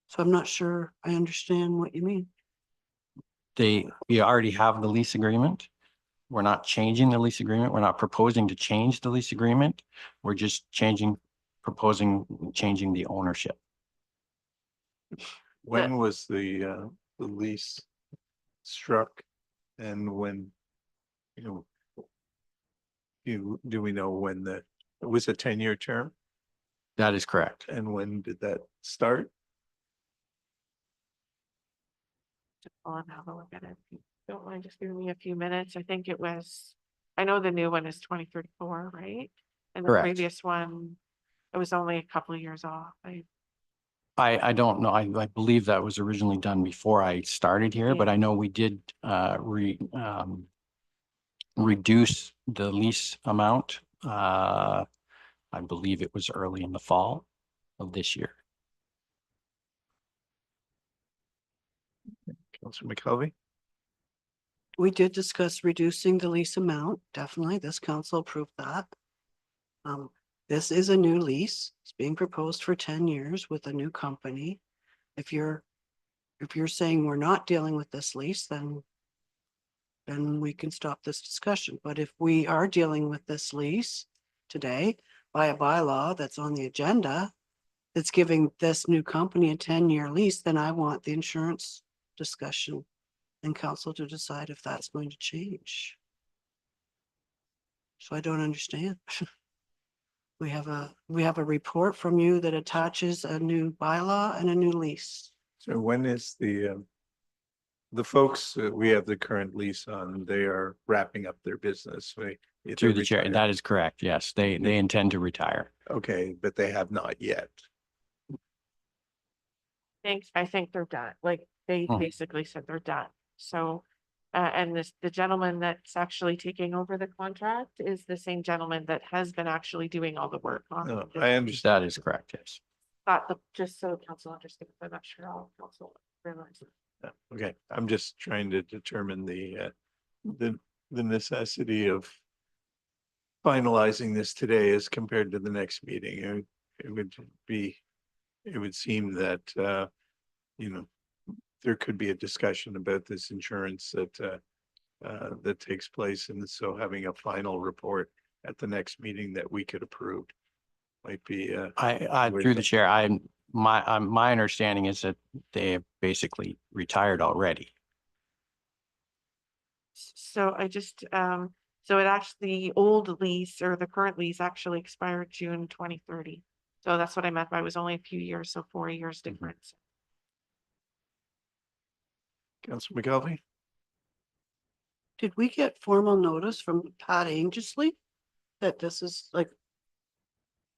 So I'm not sure I understand what you mean. We already have the lease agreement. We're not changing the lease agreement. We're not proposing to change the lease agreement. We're just proposing changing the ownership. when was the lease struck, and when, do we know when it was a 10-year term? That is correct. And when did that start? I'll have a look at it. If you don't mind just giving me a few minutes. I think it was, I know the new one is 2034, right? And the Correct. previous one, it was only a couple of years off. I don't know. I believe that was originally done before I started here, but I know we did reduce the lease amount. I believe it was early in the fall of this year. Councillor McKelvey. We did discuss reducing the lease amount. Definitely, this council approved that. This is a new lease. It's being proposed for 10 years with a new company. If you're saying we're not dealing with this lease, then we can stop this discussion. But if we are dealing with this lease today by a bylaw that's on the agenda, that's giving this new company a 10-year lease, then I want the insurance discussion and council to decide if that's going to change. So I don't understand. We have a report from you that attaches a new bylaw and a new lease. So when is the the folks we have the current lease on, they are wrapping up their business. Through the chair, that is correct. Yes, they intend to retire. Okay, but they have not yet. I think they're done. Like, they Hmm. basically said they're done. So, and the gentleman that's actually taking over the contract is the same gentleman that has been actually doing all the work on. No, this. I understand. That is correct, yes. Just so council understands, I'm not sure all council realizes. Okay, I'm just trying to determine the necessity of finalizing this today as compared to the next meeting. It would seem that, there could be a discussion about this insurance that takes place. And so having a final report at the next meeting that we could approve might be, Through the chair, my understanding is that they have basically retired already. So I just, so it actually, the old lease or the current lease actually expired June 2030. So that's what I meant by it was only a few years, so 4 years difference. Councilor McGelvey? Did we get formal notice from Pat Angesley that this is like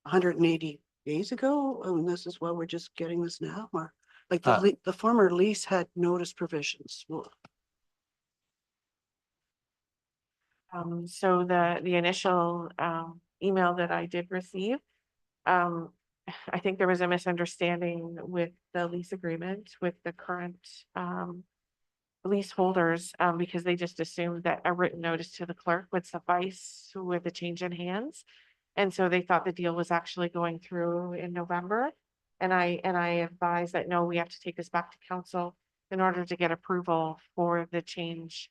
180 days ago, and this is why we're just getting this now, or like the former lease had notice provisions? Well, So the initial email that I did receive, I think there was a misunderstanding with the lease agreement with the current leaseholders, because they just assumed that a written notice to the clerk would suffice with the change in hands. And so they thought the deal was actually going through in November. And I advised that, no, we have to take this back to council in order to get approval for the change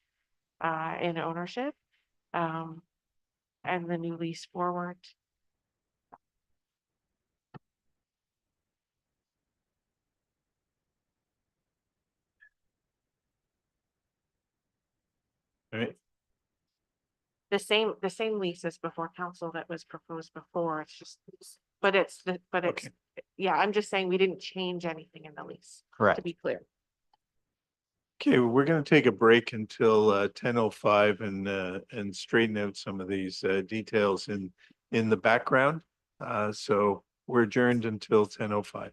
in ownership and the new lease forward. All right, The same lease as before council that was proposed before. It's just, but it's, Okay. yeah, I'm just saying we didn't change anything in the lease, to Correct. be clear. okay, we're gonna take a break until 10:05 and straighten out some of these details in the background. So we're adjourned until 10:05.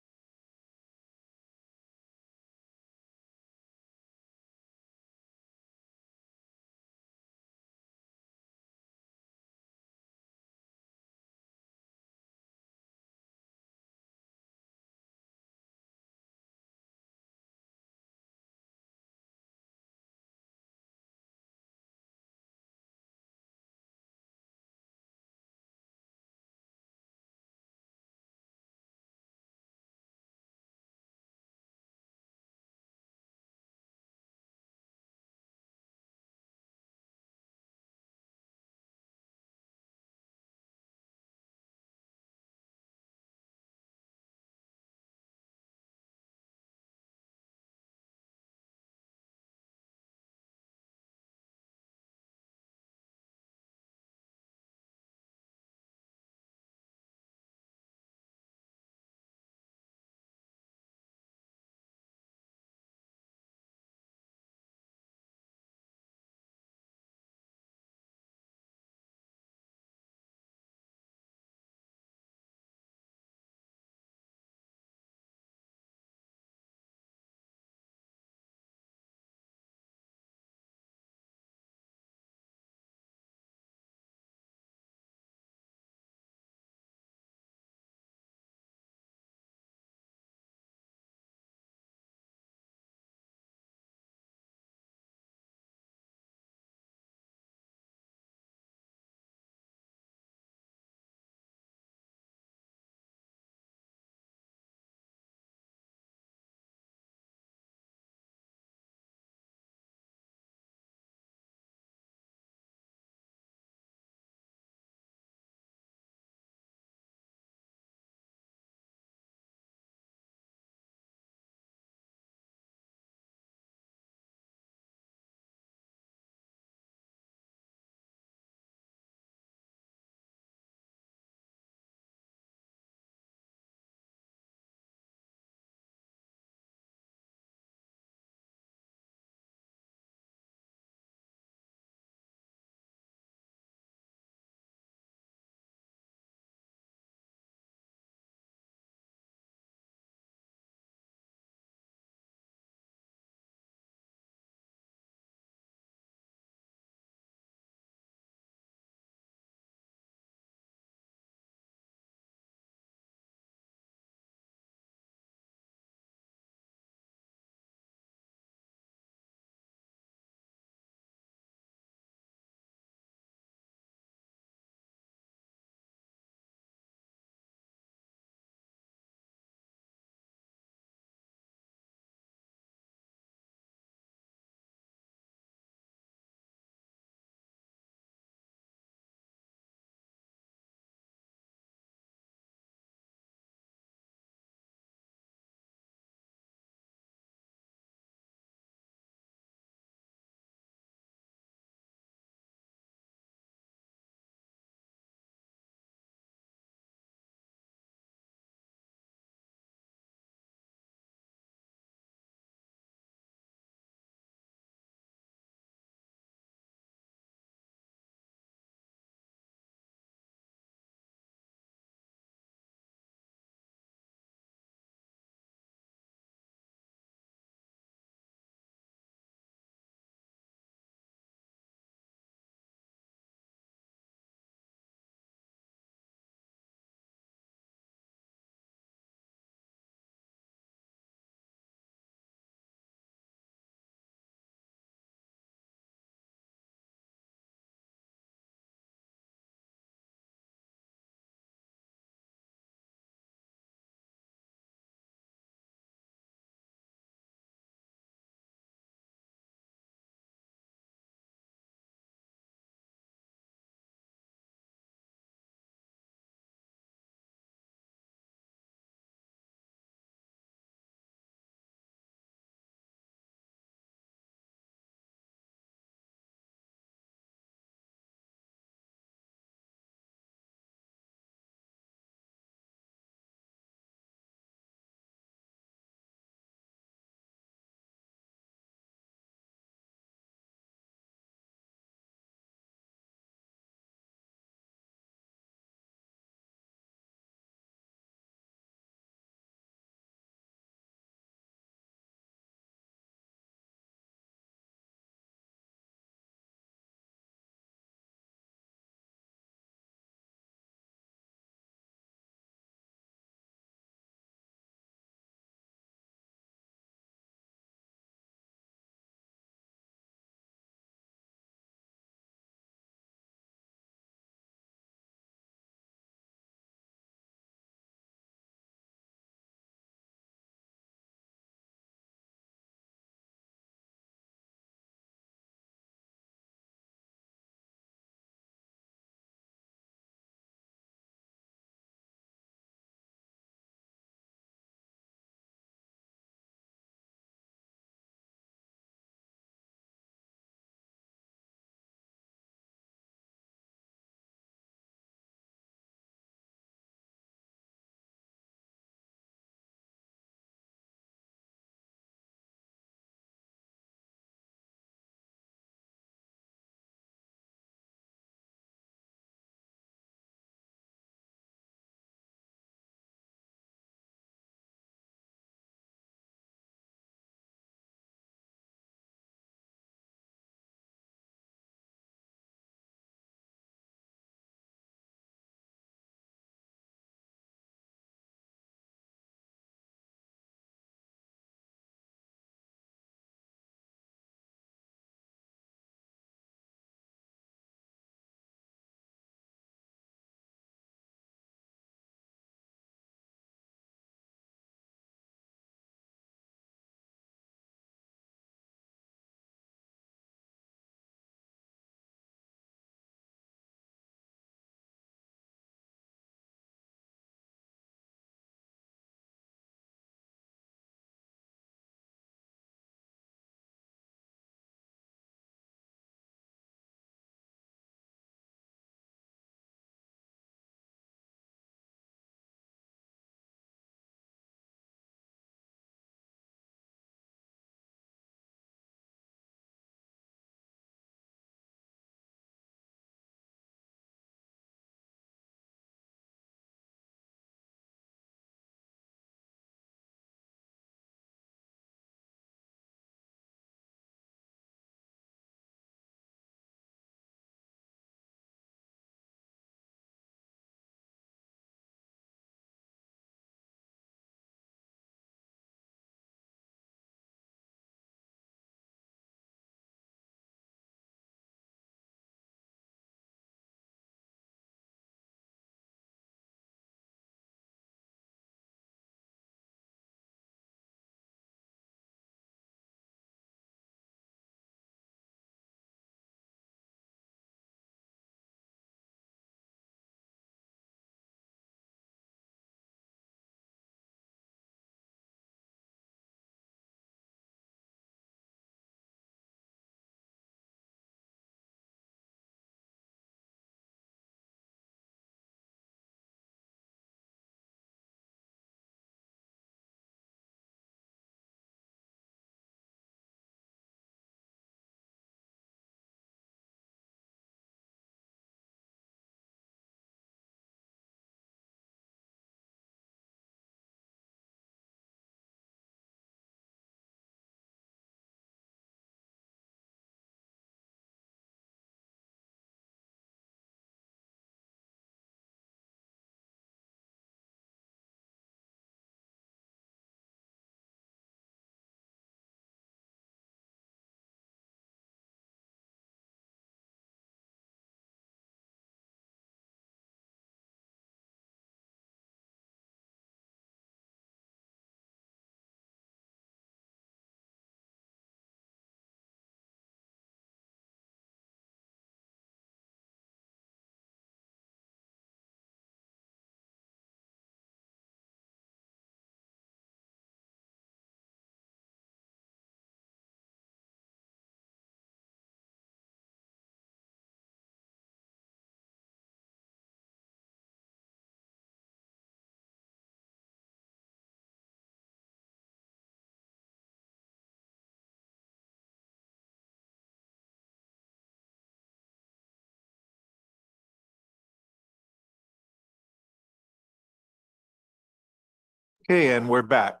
Okay, and we're back.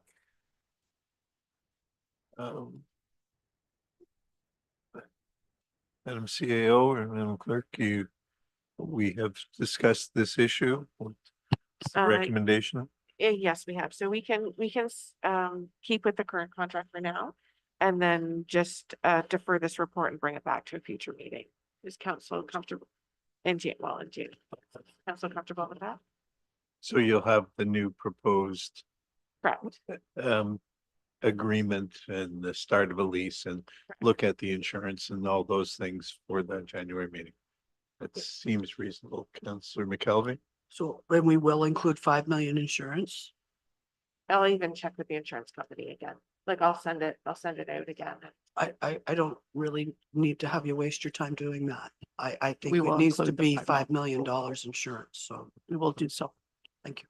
Madam CAO or Madam Clerk, we have discussed this issue. What's the Uh, recommendation? Yes, we have. So we can keep with the current contract for now. And then just defer this report and bring it back to a future meeting. Is council comfortable? In June, council comfortable with that? So you'll have the new proposed Correct. agreement and the start of a lease and look at the insurance and all those things for the January meeting. That seems reasonable. Councillor McKelvey? So then we will include 5 million insurance. I'll even check with the insurance company again. Like I'll send it out again. I don't really need to have you waste your time doing that. I think We it will needs to include the be $5 $5 million insurance, so we will do so. Thank you.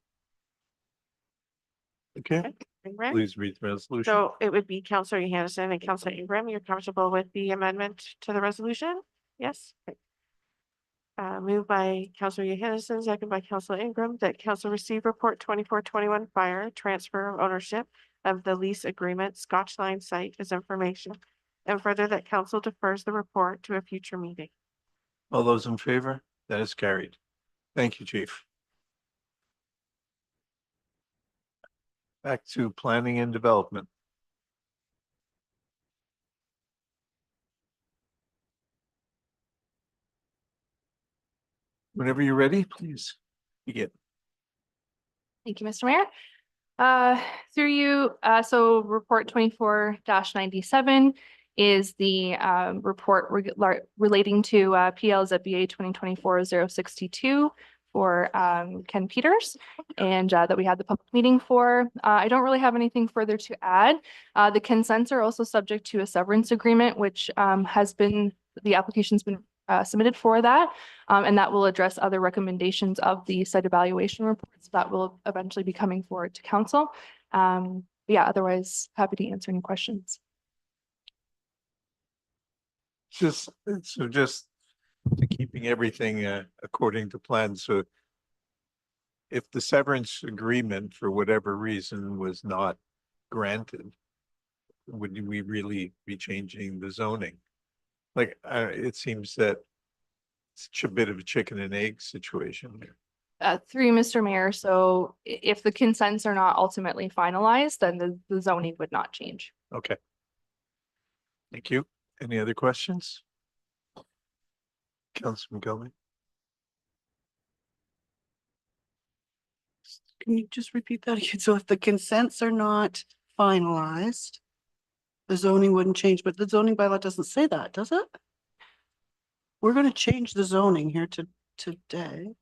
Okay, Ingram? please read the resolution. So it would be Councillor Johansson and Councillor Ingram. You're comfortable with the amendment to the resolution? Yes. Okay. Moved by Councillor Johansson, second by Councillor Ingram, that council receive report 2421 fire transfer of ownership of the lease agreement Scotchline site as information. And further that council defers the report to a future meeting. All those in favor? That is carried. Thank you, Chief. Back to planning and development. Whenever you're ready, please begin. Thank you, Mr. Mayor. Through you, so report 24-97 is the report relating to PLZBA 2024-062 for Ken Peters, and that we had the public meeting for. I don't really have anything further to add. The consents are also subject to a severance agreement, which the application's been submitted for that, and that will address other recommendations of the site evaluation reports that will eventually be coming forward to council. Yeah, otherwise happy to answer any questions. Just to keeping everything according to plan. So if the severance agreement for whatever reason was not granted, would we really be changing the zoning? Like, it seems that it's a bit of a chicken and egg situation here. Through Mr. Mayor, so if the consents are not ultimately finalized, then the zoning would not change. Okay. Thank you. Any other questions? Councilman McKelvey? Can you just repeat that again? So if the consents are not finalized, the zoning wouldn't change, but the zoning bylaw doesn't say that, does it? We're going to change the zoning here today.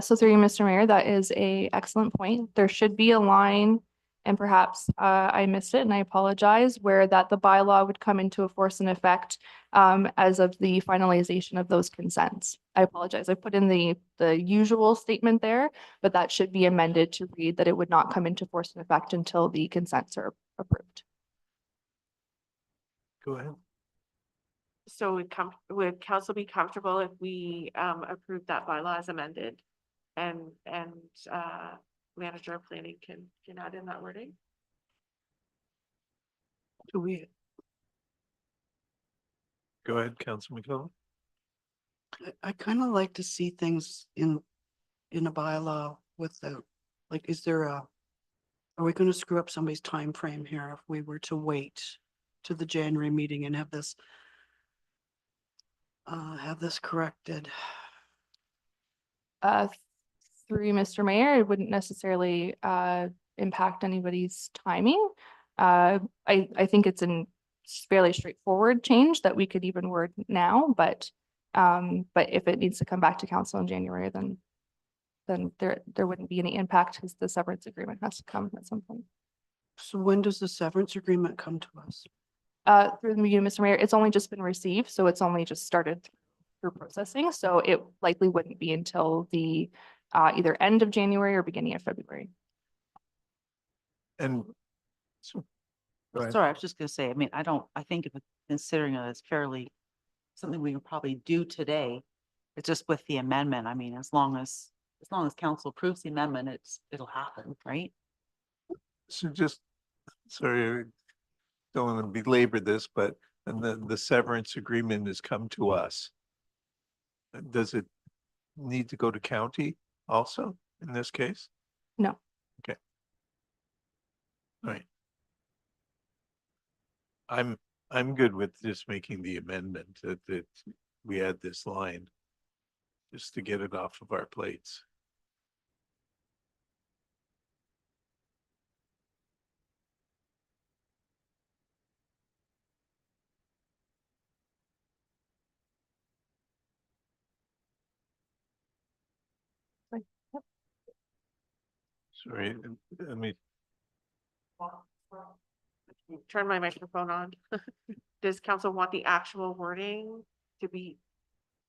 So through you, Mr. Mayor, that is an excellent point. There should be a line, and perhaps I missed it and I apologize, where that the bylaw would come into force and effect as of the finalization of those consents. I apologize. I put in the usual statement there, but that should be amended to read that it would not come into force and effect until the consents are approved. Go ahead. So would council be comfortable if we approve that bylaw as amended? And manager of planning can add in that wording? Do we? Go ahead, Councilman McKelvey. I kind of like to see things in a bylaw without, like, are we going to screw up somebody's time frame here if we were to wait to the January meeting and have this corrected? Through Mr. Mayor, it wouldn't necessarily impact anybody's timing. I think it's a fairly straightforward change that we could even word now, but if it needs to come back to council in January, then there wouldn't be any impact because the severance agreement has to come at some point. So when does the severance agreement come to us? Through you, Mr. Mayor, it's only just been received, so it's only just started through processing. So it likely wouldn't be until the either end of January or beginning of February. And so, go ahead. Sorry, I was just gonna say, I mean, I think if considering it as fairly something we can probably do today, it's just with the amendment. I mean, as long as council approves the amendment, it'll happen, right? So just, sorry, I don't want to belabor this, but and the severance agreement has come to us. Does it need to go to county also in this case? No. Okay. All right. I'm good with just making the amendment that we add this line just to get it off of our plates. Sorry, I mean, Turn my microphone on. Does council want the actual wording to be,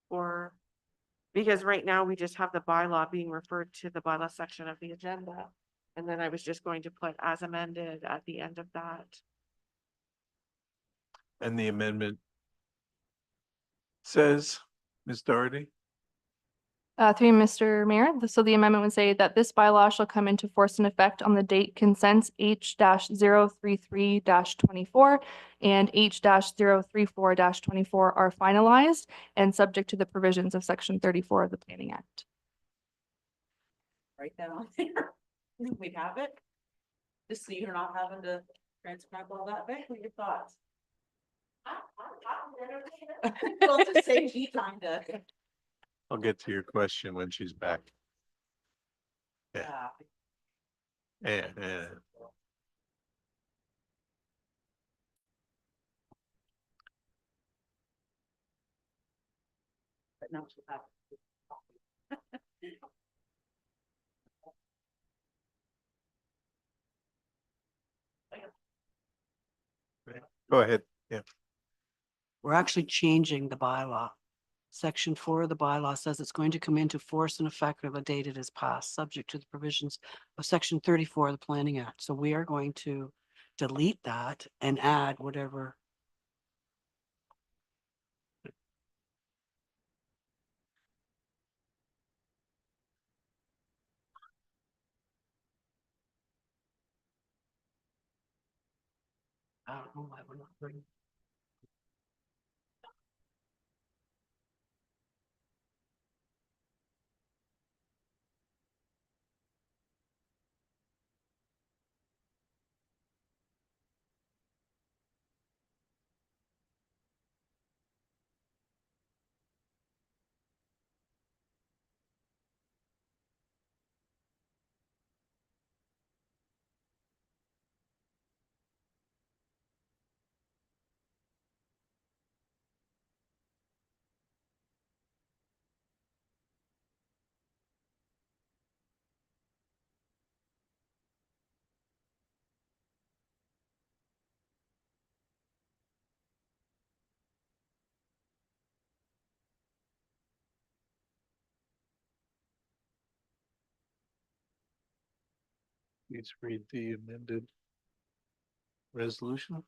or? Because right now we just have the bylaw being referred to the bylaw section of the agenda. And then I was just going to put as amended at the end of that. and the amendment says, Ms. Doherty? Through Mr. Mayor, so the amendment would say that this bylaw shall come into force and effect on the date consents H-033-24 and H-034-24 are finalized and subject to the provisions of section 34 of the Planning Act. Write that on there. We have it. Just so you're not having to transcribe all that back. What are your thoughts? Well, to save you time to. I'll get to your question when she's back. Yeah. Yeah. But now she'll have. Go ahead. Yeah. We're actually changing the bylaw. Section 4 of the bylaw says it's going to come into force and effect of the date it is passed, subject to the provisions of section 34 of the Planning Act. So we are going to delete that and add whatever. I don't know why we're not bringing. Please read the amended resolution.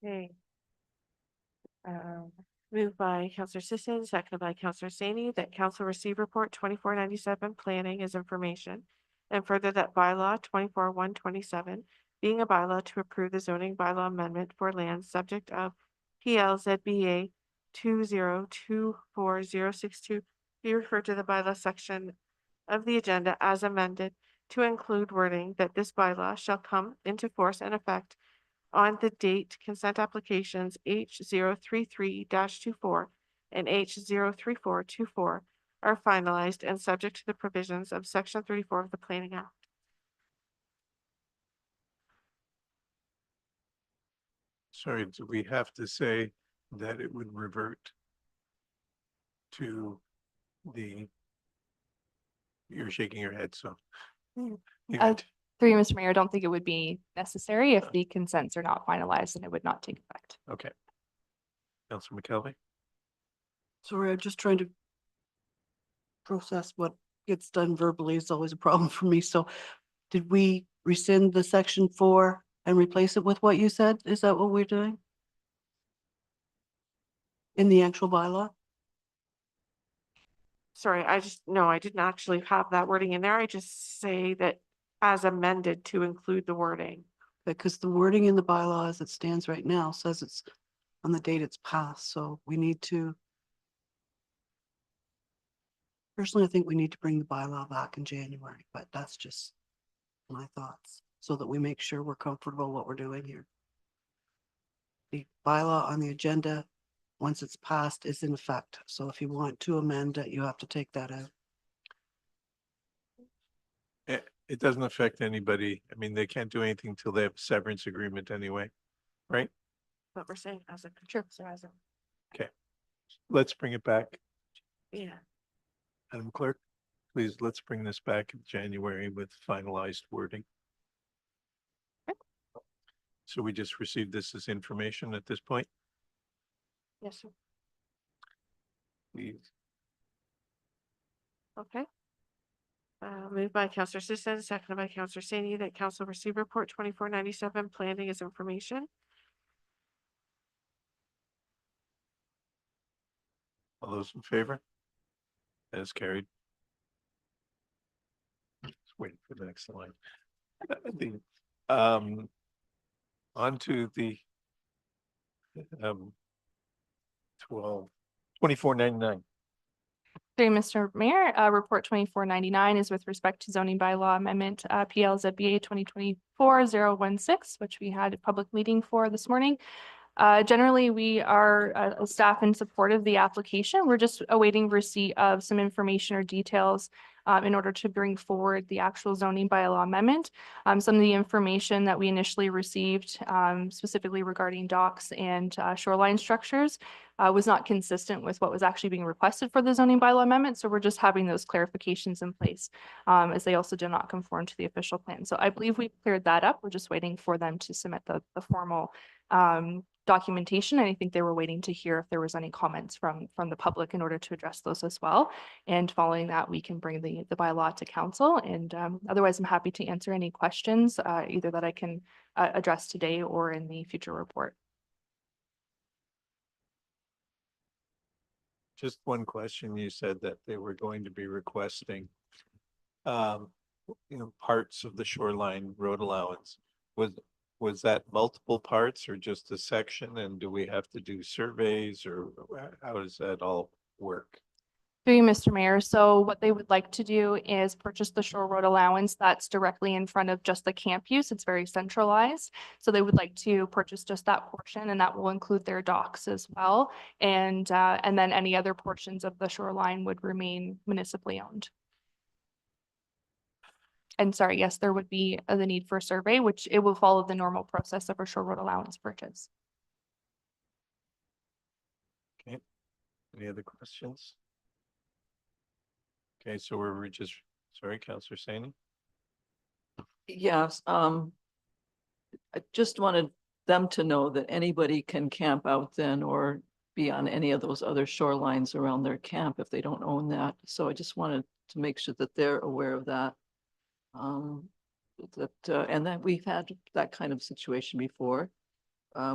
Okay. Moved by Counselor Sisson, seconded by Counselor Sani, that council receive report 2497 planning as information. And further that bylaw 24-127 being a bylaw to approve the zoning bylaw amendment for land subject of PLZBA 2024062 be referred to the bylaw section of the agenda as amended to include wording that this bylaw shall come into force and effect on the date consent applications H-033-24 and H-034-24 are finalized and subject to the provisions of section 34 of the Planning Act. Sorry, do we have to say that it would revert to the, you're shaking your head, so. You got- Through you, Mr. Mayor, I don't think it would be necessary if the consents are not finalized and it would not take effect. Okay. Councilor McKelvey? Sorry, I'm just trying to process what gets done verbally is always a problem for me. So did we rescind the section 4 and replace it with what you said? Is that what we're doing? In the actual bylaw? Sorry, no, I didn't actually have that wording in there. I just say that as amended to include the wording. Because the wording in the bylaw as it stands right now says it's on the date it's passed, so we need to. Personally, I think we need to bring the bylaw back in January, but that's just my thoughts, so that we make sure we're comfortable what we're doing here. The bylaw on the agenda, once it's passed, is in effect. So if you want to amend it, you have to take that out. It doesn't affect anybody. I mean, they can't do anything till they have a severance agreement anyway, right? But we're saying as a Sure. as a, Let's bring it back. yeah. Madam Clerk, please, let's bring this back in January with finalized wording. So we just received this as information at this point, Yes, sir. please. Okay. Moved by Counselor Sisson, seconded by Counselor Sani, that council receive report 2497 planning as information. All those in favor? That is carried. Just waiting for the next line. On to the 2499. Through Mr. Mayor, report 2499 is with respect to zoning bylaw amendment, PLZBA 2024-016, which we had a public meeting for this morning. Generally, we are a staff in support of the application. We're just awaiting receipt of some information or details in order to bring forward the actual zoning bylaw amendment. Some of the information that we initially received, specifically regarding docks and shoreline structures, was not consistent with what was actually being requested for the zoning bylaw amendment. So we're just having those clarifications in place, as they also do not conform to the official plan. So I believe we cleared that up. We're just waiting for them to submit the formal documentation. And I think they were waiting to hear if there was any comments from the public in order to address those as well. And following that, we can bring the bylaw to council. And otherwise, I'm happy to answer any questions, either that I can address today or in the future report. Just one question. You said that they were going to be requesting parts of the shoreline road allowance. Was that multiple parts or just a section? And do we have to do surveys, or how does that all work? Through you, Mr. Mayor. So what they would like to do is purchase the shore road allowance that's directly in front of just the camp use. It's very centralized. So they would like to purchase just that portion, and that will include their docks as well. And then any other portions of the shoreline would remain municipally owned. And sorry, yes, there would be the need for a survey, which it will follow the normal process of a shore road allowance purchase. Okay. Any other questions? Okay, so we're just, sorry, Counselor Sani. Yes, I just wanted them to know that anybody can camp out then or be on any of those other shorelines around their camp if they don't own that. So I just wanted to make sure that they're aware of that. And that we've had that kind of situation before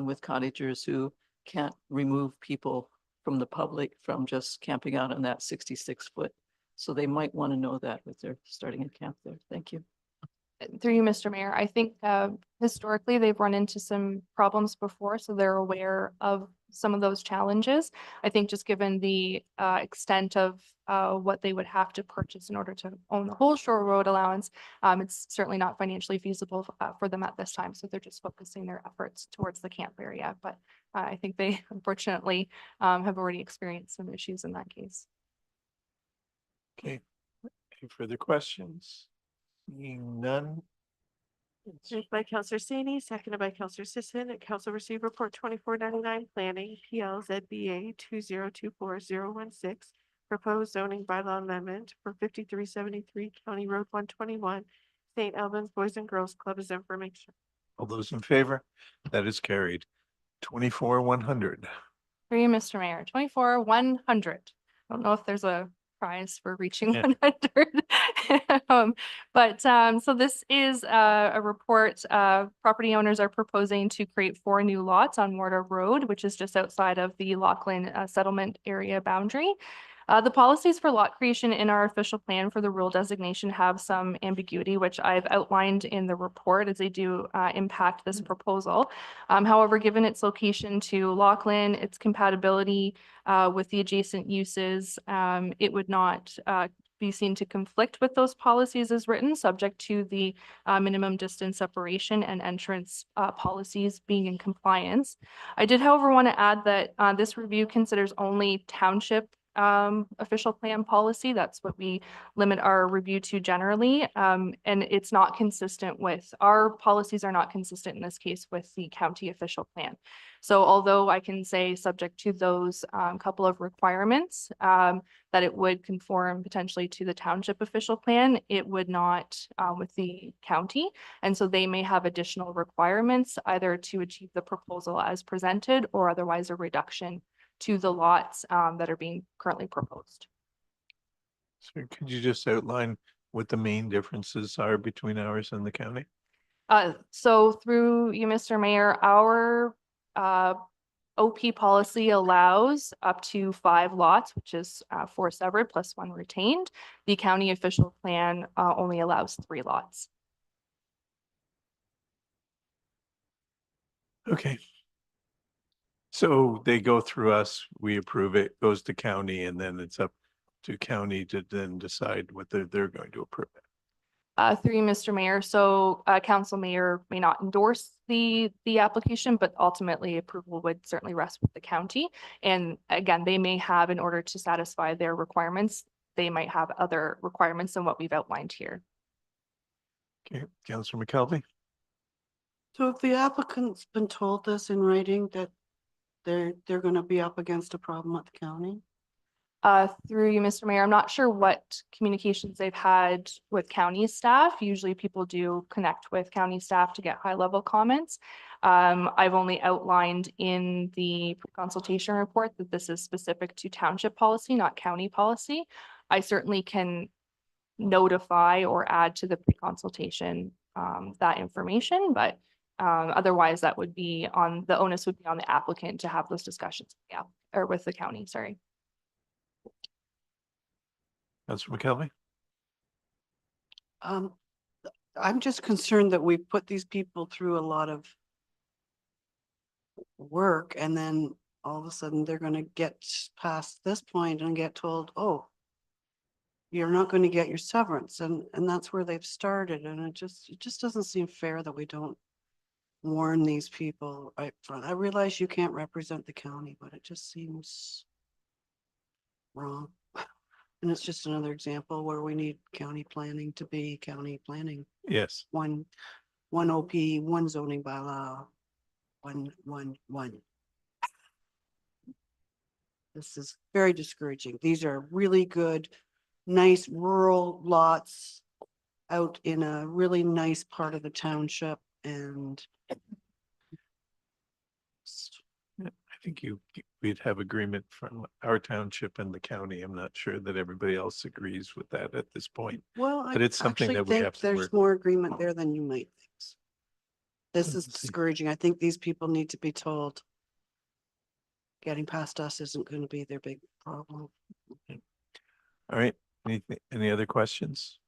with cottagers who can't remove people from the public from just camping out on that 66-foot. So they might want to know that if they're starting a camp there. Thank you. Through you, Mr. Mayor, I think historically they've run into some problems before, so they're aware of some of those challenges. I think just given the extent of what they would have to purchase in order to own the whole shore road allowance, it's certainly not financially feasible for them at this time. So they're just focusing their efforts towards the camp area. But I think they unfortunately have already experienced some issues in that case. Okay, any further questions? Seeing none. Moved by Counselor Sani, seconded by Counselor Sisson, that council receive report 2499 planning PLZBA 2024-016, proposed zoning bylaw amendment for 5373 County Road 121, St. Albans Boys and Girls Club as information. All those in favor? That is carried. 24-100. Through you, Mr. Mayor, 24-100. I don't know if there's a prize for reaching Yeah. 100 So this is a report. Property owners are proposing to create 4 new lots on Mortar Road, which is just outside of the Lachlan settlement area boundary. The policies for lot creation in our official plan for the rural designation have some ambiguity, which I've outlined in the report as they do impact this proposal. However, given its location to Lachlan, its compatibility with the adjacent uses, it would not be seen to conflict with those policies as written, subject to the minimum distance separation and entrance policies being in compliance. I did, however, want to add that this review considers only township official plan policy. That's what we limit our review to generally. And it's not consistent with, our policies are not consistent in this case with the county official plan. So although I can say subject to those couple of requirements, that it would conform potentially to the township official plan, it would not with the county. And so they may have additional requirements either to achieve the proposal as presented or otherwise a reduction to the lots that are being currently proposed. So could you just outline what the main differences are between ours and the county? So through you, Mr. Mayor, our OP policy allows up to 5 lots, which is 4 severed plus 1 retained. The county official plan only allows 3 lots. Okay. So they go through us, we approve it, goes to county, and then it's up to county to then decide whether they're going to approve it. Through you, Mr. Mayor, so council may or may not endorse the application, but ultimately approval would certainly rest with the county. And again, they may have, in order to satisfy their requirements, they might have other requirements than what we've outlined here. Okay, Councillor McKelvey? So if the applicant's been told this in writing that they're gonna be up against a problem at the county? Through you, Mr. Mayor, I'm not sure what communications they've had with county staff. Usually people do connect with county staff to get high-level comments. I've only outlined in the pre-consultation report that this is specific to township policy, not county policy. I certainly can notify or add to the pre-consultation that information, but otherwise that would be on, the onus would be on the applicant to have those discussions, or with the county, sorry. Councillor McKelvey? I'm just concerned that we've put these people through a lot of work and then all of a sudden they're gonna get past this point and get told, oh, you're not going to get your severance, and that's where they've started, and it just doesn't seem fair that we don't warn these people right front. I realize you can't represent the county, but it just seems wrong. And it's just another example where we need county planning to be county planning. Yes. One OP, one zoning bylaw, one. This is very discouraging. These are really good, nice rural lots out in a really nice part of the township, and I think we'd have agreement from our township and the county. I'm not sure that everybody else agrees with that at this point. well, But it's I something actually that we think have to there's work. more agreement there than you might think. This is Let's see. discouraging. I think these people need to be told getting past us isn't going to be their big problem. All right, any other questions?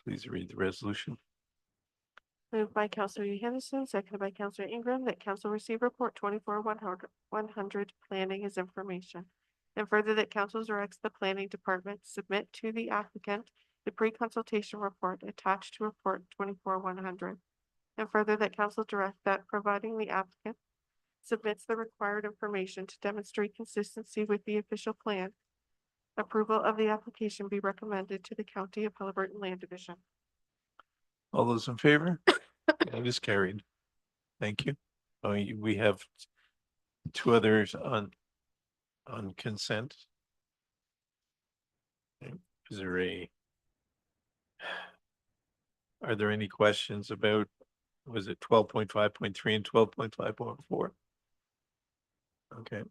Please read the resolution. Moved by Councillor Henderson, seconded by Councillor Ingram, that council receive report 24-100 planning as information. And further, that council directs the planning department submit to the applicant the pre-consultation report attached to report 24-100. And further, that council direct that providing the applicant submits the required information to demonstrate consistency with the official plan, approval of the application be recommended to the County of Halliburton Land Division. All those in favor? That is carried. Thank you. We have 2 others on consent. Is there are there any questions about, was it 12.5.3 and 12.5.4? Okay.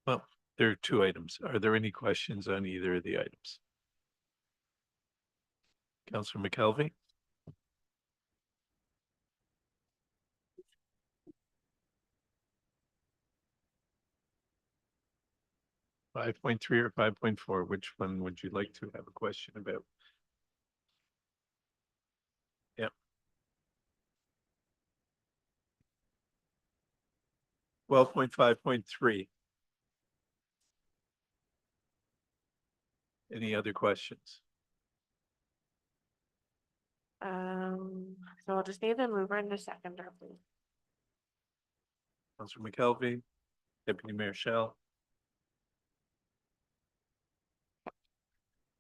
Well, there are two items. Are there any questions on either of the items? Councillor McKelvey? Five point three or 5.4, which one would you like to have a question about? Yep. 12.5.3. Any other questions? So I'll just need the mover and the seconder, please. Councillor McKelvey, Deputy Mayor Shell,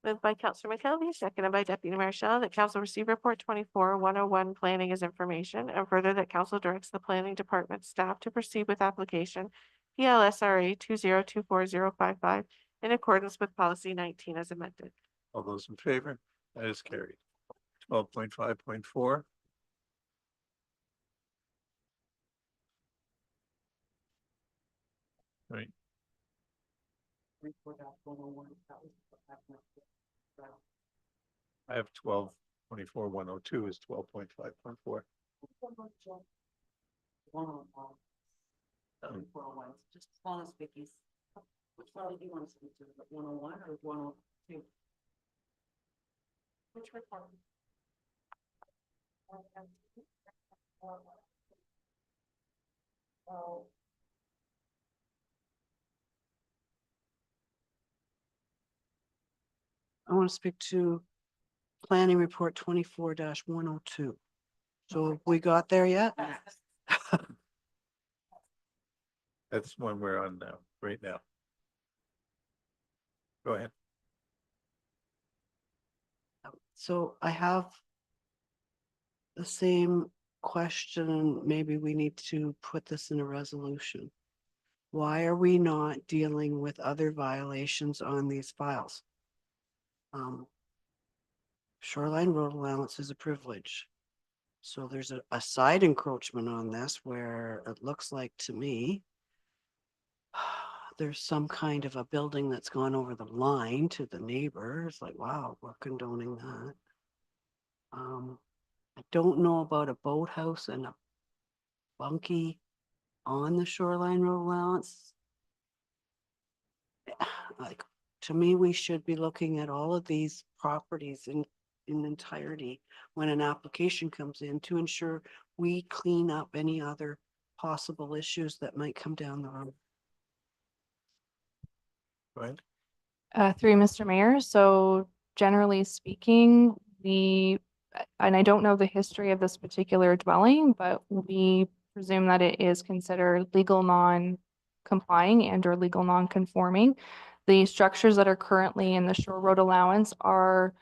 Moved by Councillor McKelvey, seconded by Deputy Mayor Shell, that council receive report 24-101 planning as information, and further that council directs the planning department staff to proceed with application PLSRA 2024-055 in accordance with policy 19 as amended. all those in favor? That is carried. 12.5.4. Right. I have 12.24.102 is 12.5.4. Just small as Vicky's. Which one do you want to speak to, 101 or 102? Which report? I want to speak to planning report 24-102. So have we got there yet? That's one we're on now, right now. Go ahead. So I have the same question. Maybe we need to put this in a resolution. Why are we not dealing with other violations on these files? Shoreline road allowance is a privilege. So there's a side encroachment on this where it looks like to me there's some kind of a building that's gone over the line to the neighbor. It's like, wow, we're condoning that. I don't know about a boathouse and a bunkie on the shoreline road allowance. Like, to me, we should be looking at all of these properties in entirety when an application comes in to ensure we clean up any other possible issues that might come down the road. Go ahead. Through Mr. Mayor, so generally speaking, and I don't know the history of this particular dwelling, but we presume that it is considered legal non-complying and or legal non-conforming. The structures that are currently in the shore road allowance are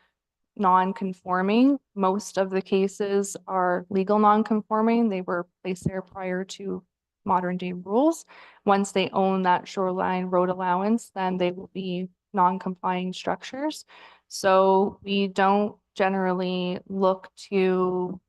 non-conforming. Most of the cases are legal non-conforming. They were placed there prior to modern day rules. Once they own that shoreline road allowance, then they will be non-complying structures. So we don't generally look to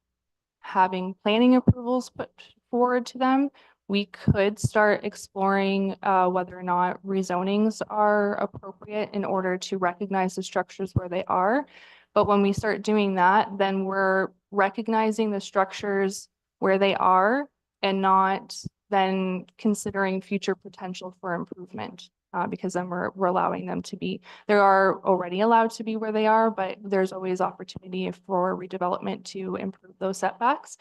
having planning approvals put forward to them. We could start exploring whether or not rezonings are appropriate in order to recognize the structures where they are. But when we start doing that, then we're recognizing the structures where they are and not then considering future potential for improvement. Because then we're allowing them to be, they are already allowed to be where they are, but there's always opportunity for redevelopment to improve those setbacks,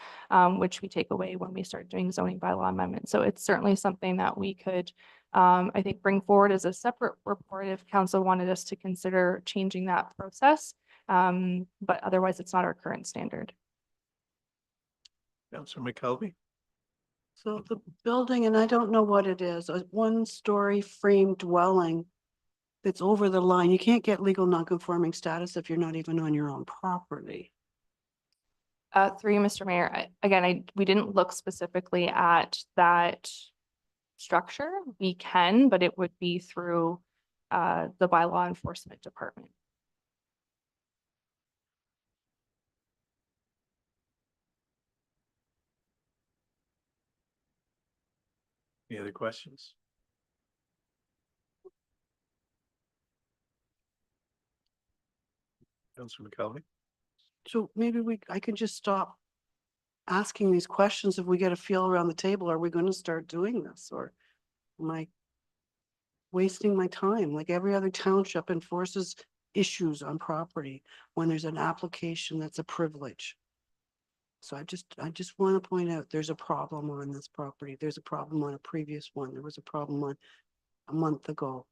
which we take away when we start doing zoning bylaw amendments. So it's certainly something that we could, I think, bring forward as a separate report if council wanted us to consider changing that process. But otherwise, it's not our current standard. Councillor McKelvey? So the building, and I don't know what it is, a one-story frame dwelling that's over the line. You can't get legal non-conforming status if you're not even on your own property. Through you, Mr. Mayor, we didn't look specifically at that structure. We can, but it would be through the bylaw enforcement department. Any other questions? Councillor McKelvey? So maybe I can just stop asking these questions if we get a feel around the table. Are we going to start doing this, or am I wasting my time? Like every other township enforces issues on property when there's an application that's a privilege. So I just want to point out there's a problem on this property. There's a problem on a previous one. There was a problem on a month ago.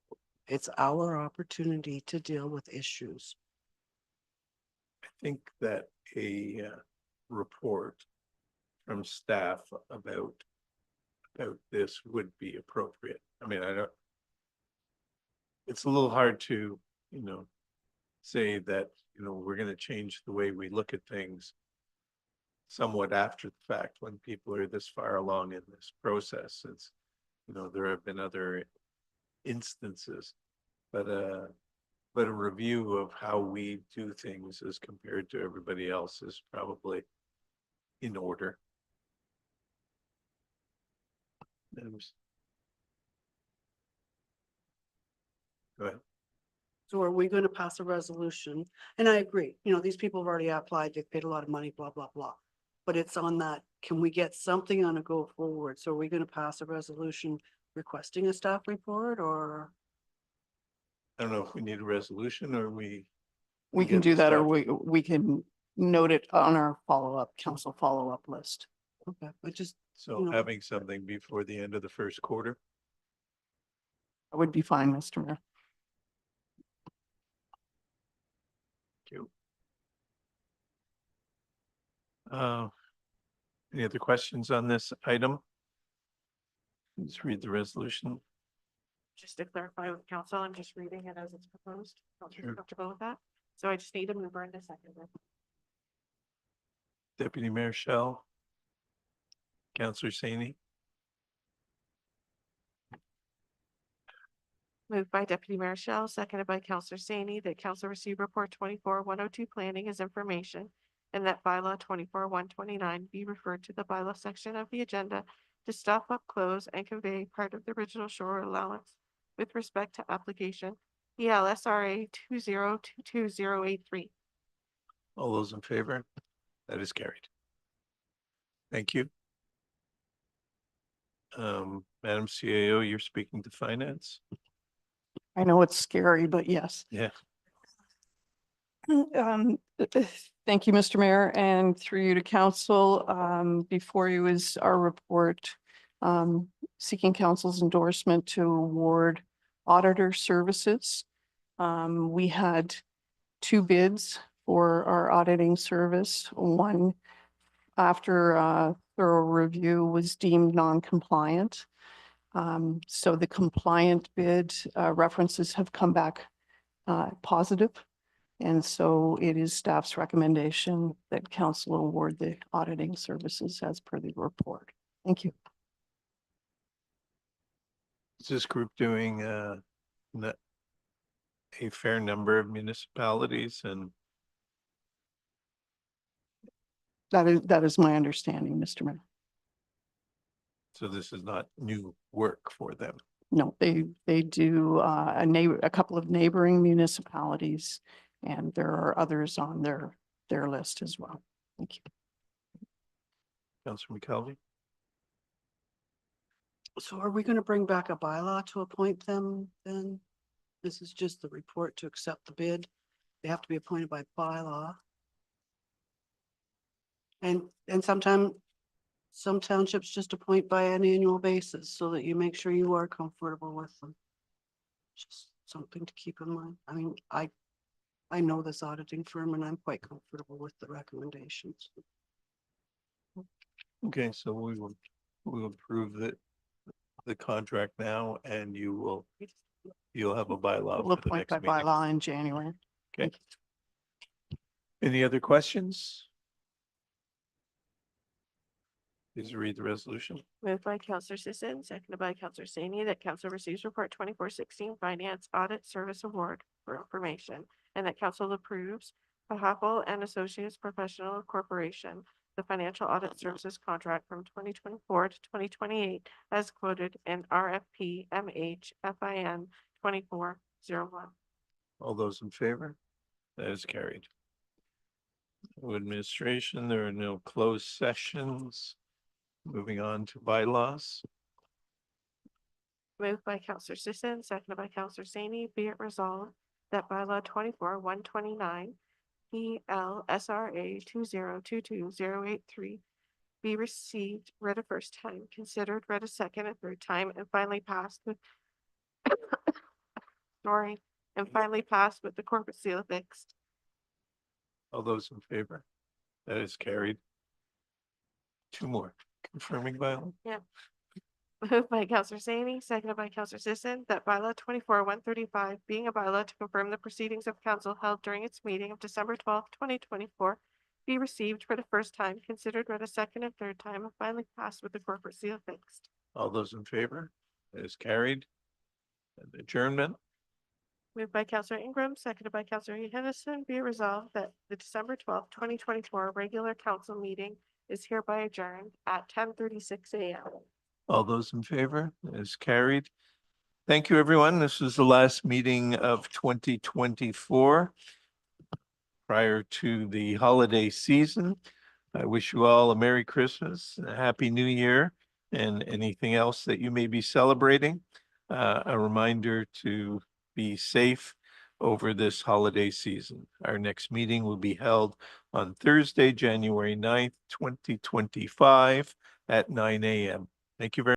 It's our opportunity to deal with issues. I think that a report from staff about this would be appropriate. I mean, I don't. It's a little hard to, say that, we're going to change the way we look at things somewhat after the fact when people are this far along in this process. It's, there have been other instances, but a review of how we do things as compared to everybody else is probably in order. Go ahead. So are we going to pass a resolution? And I agree, these people have already applied, they've paid a lot of money, blah, blah, blah. But it's on that, can we get something on a go forward? So are we going to pass a resolution requesting a staff report, or? I don't know if we need a resolution or we We can get do the that, or stuff. we can note it on our council follow-up list. Okay, I just, So having something before the end of the first quarter. That would be fine, Mr. Mayor. Thank you. Any other questions on this item? Let's read the resolution. Just to clarify with council, I'm just reading it as it's proposed. Sure. Comfortable with that? So I just need a mover and a seconder. Deputy Mayor Shell. Councillor Saini. Moved by Deputy Mayor Shell, seconded by Councillor Saini, that council receive report 24-102 planning as information, and that bylaw 24-129 be referred to the bylaw section of the agenda to stop up, close, and convey part of the original shore allowance with respect to application ELSRA 2022083. All those in favor? That is carried. Thank you. Madam CAO, you're speaking to finance. I know it's scary, but yes. Yeah. Thank you, Mr. Mayor, and through you to council. Before you is our report seeking council's endorsement to award auditor services. We had 2 bids for our auditing service. One, after thorough review, was deemed non-compliant. So the compliant bid references have come back positive. And so it is staff's recommendation that council award the auditing services as per the report. Thank you. Is this group doing a fair number of municipalities? And That is my understanding, Mr. Mayor. so this is not new work for them. No, they do a couple of neighboring municipalities, and there are others on their list as well. Thank you. Councillor McKelvey? so are we going to bring back a bylaw to appoint them then? This is just the report to accept the bid. They have to be appointed by bylaw. And sometimes some townships just appoint by an annual basis so that you make sure you are comfortable with them. Just something to keep in mind. I mean, I know this auditing firm and I'm quite comfortable with the recommendations. Okay, so we'll approve the contract now, and you'll have a bylaw We'll for the appoint next by meeting. bylaw in January. Okay. Any other questions? Please read the resolution. Moved by Councillor Sisson, seconded by Councillor Saini, that council receives report 2416 Finance Audit Service Award for information, and that council approves Pahapel and Associates Professional Corporation, the financial audit services contract from 2024 to 2028 as quoted in RFP MH FIN 2401. All those in favor? That is carried. Administration, there are no closed sessions. Moving on to bylaws. Moved by Counselor Sisson, seconded by Counselor Sani, be it resolved that bylaw 24-129 PLSRA 2022-083 be received, read a first time, considered, read a second and third time, and finally passed with finally passed with the corporate seal affixed. All those in favor? That is carried. Two more. Confirming bylaw. Moved by Counselor Sani, seconded by Counselor Sisson, that bylaw 24-135 being a bylaw to confirm the proceedings of council held during its meeting of December 12th, 2024, be received for the first time, considered, read a second and third time, and finally passed with the corporate seal fixed. All those in favor? That is carried. And adjournment. Moved by Counselor Ingram, seconded by Counselor Hennessy, be it resolved that the December 12th, 2024 regular council meeting is hereby adjourned at 10:36 a.m. All those in favor? That is carried. Thank you, everyone. This is the last meeting of 2024 prior to the holiday season. I wish you all a Merry Christmas, a Happy New Year, and anything else that you may be celebrating. A reminder to be safe over this holiday season. Our next meeting will be held on Thursday, January 9th, 2025 at 9 a.m. Thank you very